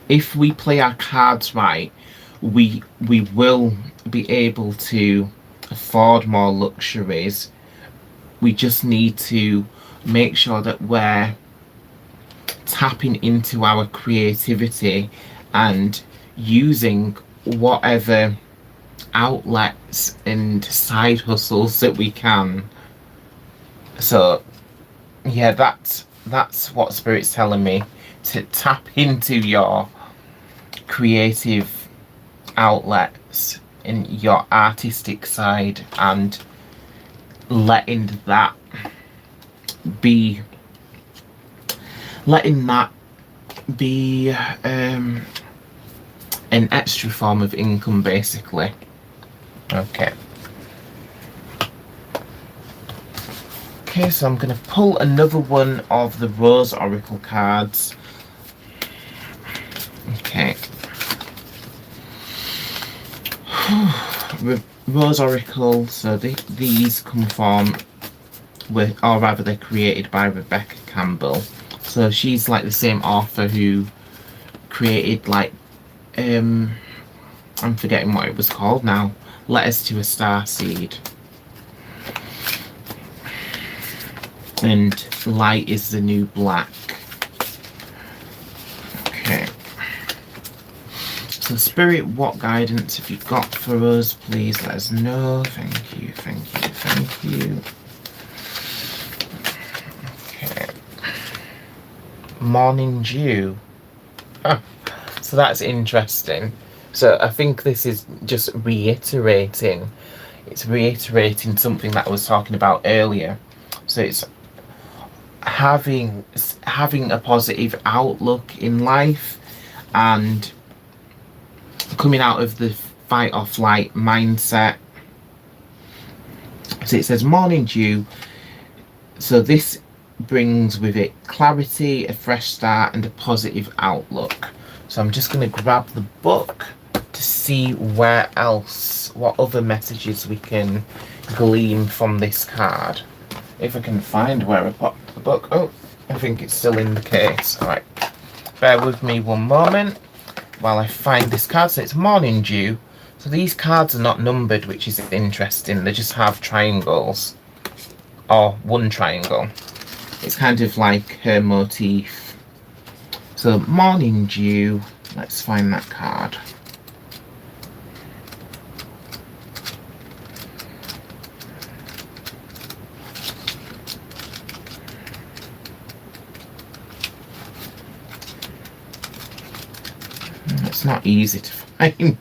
if we play our cards right, we will be able to afford more luxuries. We just need to make sure that we're tapping into our creativity and using whatever outlets and side hustles that we can. So yeah, that's what Spirit's telling me, to tap into your creative outlets in your artistic side and letting that be an extra form of income, basically. Okay, so I'm going to pull another one of the Rose Oracle cards. Okay. Rose Oracle, so these come from, or rather they're created by Rebecca Campbell. So she's like the same author who created like, I'm forgetting what it was called now, Letters to a Starseed. And Light is the New Black. Okay. So Spirit, what guidance have you got for us? Please let us know. Thank you, thank you, thank you. Okay. Morning Dew. Oh, so that's interesting. So I think this is just reiterating. It's reiterating something that I was talking about earlier. So it's having a positive outlook in life and coming out of the fight or flight mindset. So it says Morning Dew. So this brings with it clarity, a fresh start, and a positive outlook. So I'm just going to grab the book to see what other messages we can glean from this card. If I can find where I put the book. Oh, I think it's still in the case. Alright, bear with me one moment while I find this card. So it's Morning Dew. So these cards are not numbered, which is interesting. They just have triangles, or one triangle. It's kind of like her motif. So Morning Dew, let's find that card. It's not easy to find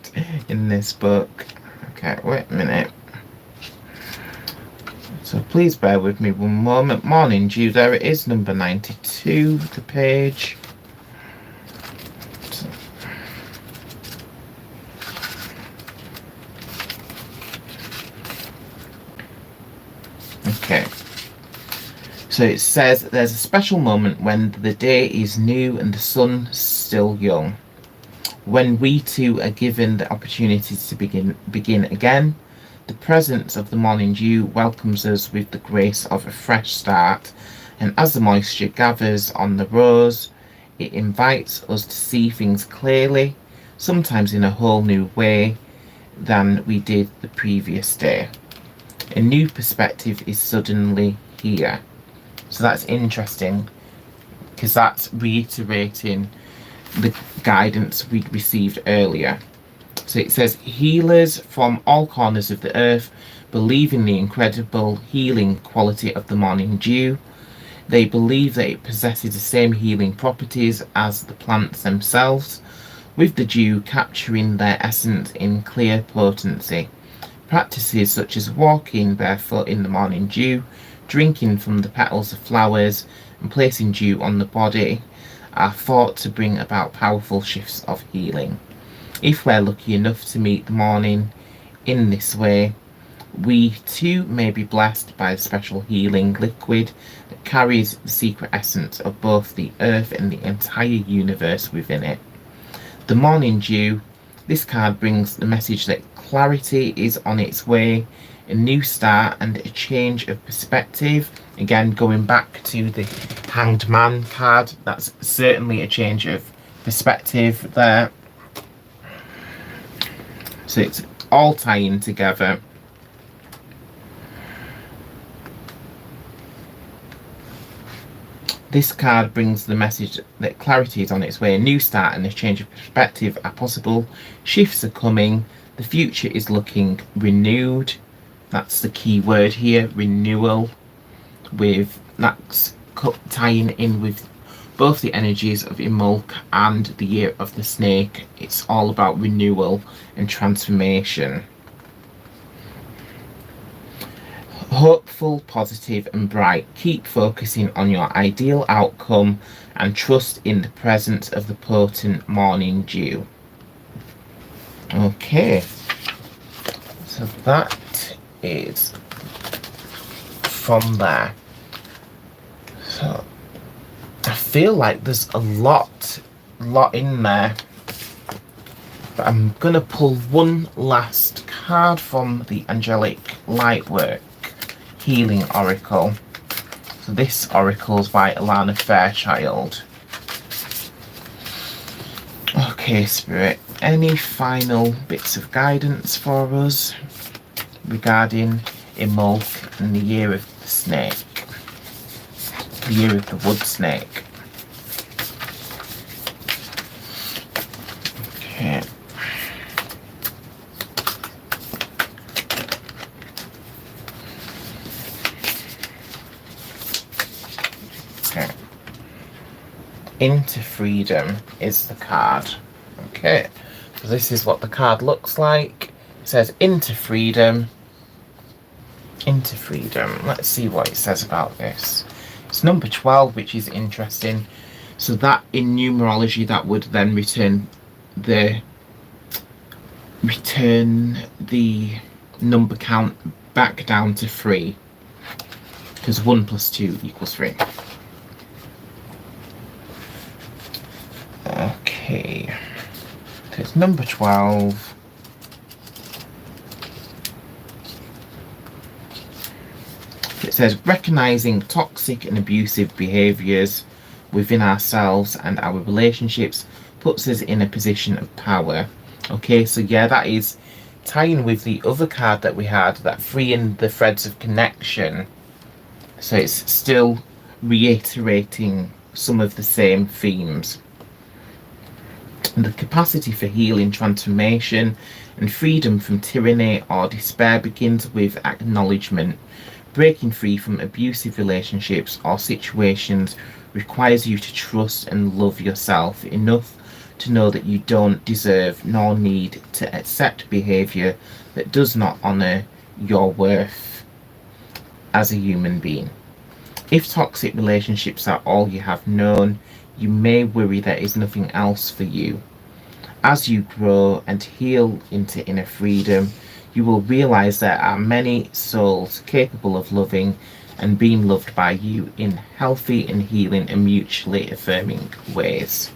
in this book. Okay, wait a minute. So please bear with me one moment. Morning Dew, there it is, number 92, the page. Okay. So it says there's a special moment when the day is new and the sun still young. When we too are given the opportunity to begin again, the presence of the morning dew welcomes us with the grace of a fresh start, and as the moisture gathers on the rose, it invites us to see things clearly, sometimes in a whole new way than we did the previous day. A new perspective is suddenly here. So that's interesting, because that's reiterating the guidance we'd received earlier. So it says, healers from all corners of the earth believe in the incredible healing quality of the morning dew. They believe that it possesses the same healing properties as the plants themselves, with the dew capturing their essence in clear potency. Practices such as walking barefoot in the morning dew, drinking from the petals of flowers, and placing dew on the body are thought to bring about powerful shifts of healing. If we're lucky enough to meet the morning in this way, we too may be blessed by a special healing liquid that carries the secret essence of both the earth and the entire universe within it. The morning dew. This card brings the message that clarity is on its way, a new start and a change of perspective. Again, going back to the Hanged Man card, that's certainly a change of perspective there. So it's all tying together. This card brings the message that clarity is on its way, a new start and a change of perspective are possible, shifts are coming, the future is looking renewed. That's the key word here, renewal, with that's tying in with both the energies of Imbolc and the Year of the Snake. It's all about renewal and transformation. Hopeful, positive and bright. Keep focusing on your ideal outcome and trust in the presence of the potent morning dew. Okay, so that is from there. So I feel like there's a lot in there, but I'm gonna pull one last card from the Angelic Lightwork Healing Oracle. So this oracle's by Alana Fairchild. Okay, Spirit, any final bits of guidance for us regarding Imbolc and the Year of the Snake? The Year of the Wood Snake. Okay. Into Freedom is the card. Okay, so this is what the card looks like. It says Into Freedom. Into Freedom. Let's see what it says about this. It's number 12, which is interesting. So that in numerology, that would then return the number count back down to 3, because 1 plus 2 equals 3. Okay, so it's number 12. It says recognizing toxic and abusive behaviors within ourselves and our relationships puts us in a position of power. Okay, so yeah, that is tying with the other card that we had, that freeing the threads of connection. So it's still reiterating some of the same themes. And the capacity for healing, transformation, and freedom from tyranny or despair begins with acknowledgement. Breaking free from abusive relationships or situations requires you to trust and love yourself enough to know that you don't deserve nor need to accept behaviour that does not honour your worth as a human being. If toxic relationships are all you have known, you may worry there is nothing else for you. As you grow and heal into inner freedom, you will realize there are many souls capable of loving and being loved by you in healthy and healing and mutually affirming ways.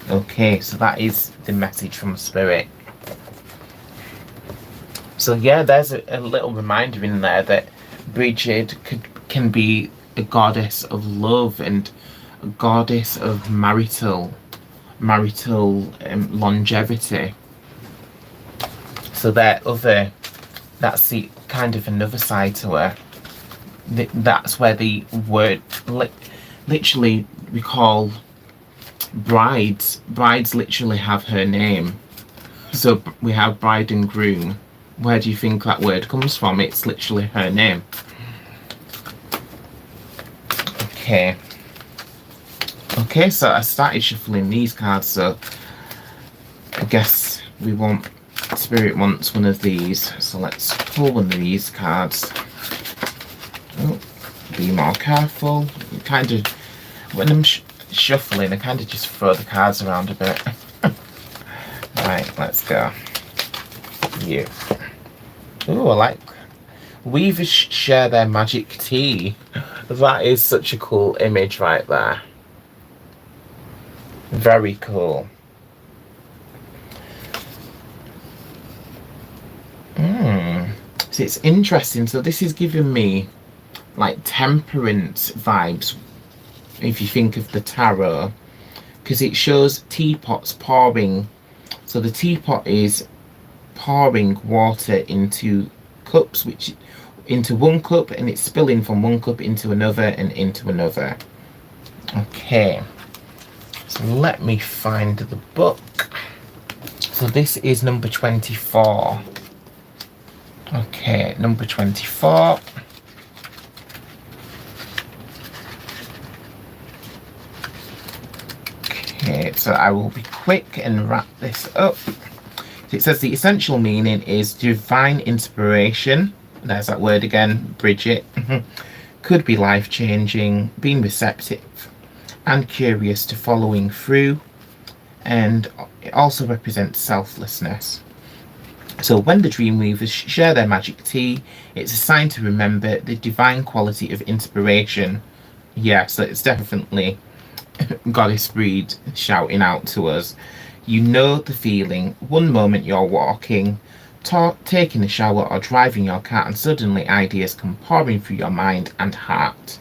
Okay, so that is the message from Spirit. So yeah, there's a little reminder in there that Bridget can be a goddess of love and a goddess of marital longevity. So that's the kind of another side to her. That's where the word, literally, we call brides literally have her name. So we have bride and groom. Where do you think that word comes from? It's literally her name. Okay, so I started shuffling these cards, so I guess Spirit wants one of these, so let's pull one of these cards. Oh, be more careful. Kind of, when I'm shuffling, I kind of just throw the cards around a bit. Right, let's go. You. Oh, I like Weavers share their magic tea. That is such a cool image right there. Very cool. So it's interesting. So this is giving me like temperance vibes, if you think of the tarot, because it shows teapots pouring. So the teapot is pouring water into cups, into one cup, and it's spilling from one cup into another and into another. Okay, so let me find the book. So this is number 24. Okay, number 24. Okay, so I will be quick and wrap this up. It says the essential meaning is divine inspiration. There's that word again, Bridget. Could be life-changing, being receptive and curious to following through, and it also represents selflessness. So when the Dreamweavers share their magic tea, it's a sign to remember the divine quality of inspiration. Yeah, so it's definitely Goddess Breed shouting out to us. You know the feeling. One moment you're walking, taking a shower or driving your car, and suddenly ideas come pouring through your mind and heart.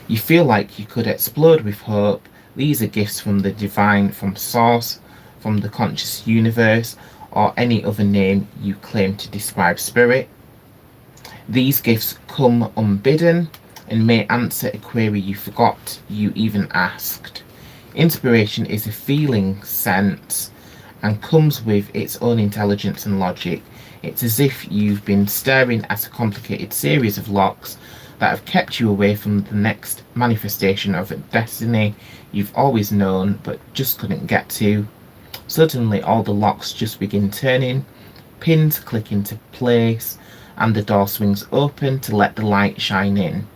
You feel like you could explode with hope. These are gifts from the divine, from Source, from the conscious universe, or any other name you claim to describe Spirit. These gifts come unbidden and may answer a query you forgot you even asked. Inspiration is a feeling sense and comes with its own intelligence and logic. It's as if you've been staring at a complicated series of locks that have kept you away from the next manifestation of a destiny you've always known but just couldn't get to. Suddenly all the locks just begin turning, pins click into place, and the door swings open to let the light shine in.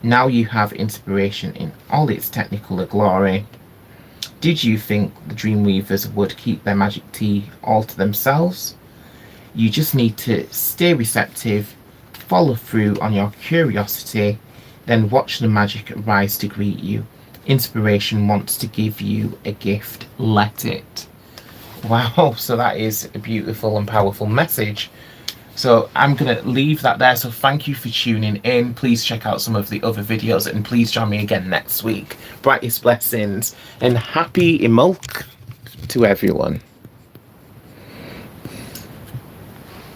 Now you have inspiration in all its technical glory. Did you think the Dreamweavers would keep their magic tea all to themselves? You just need to stay receptive, follow through on your curiosity, then watch the magic rise to greet you. Inspiration wants to give you a gift. Let it. Wow, so that is a beautiful and powerful message. So I'm going to leave that there. So thank you for tuning in. Please check out some of the other videos and please join me again next week. Brightest blessings and happy Imbolc to everyone.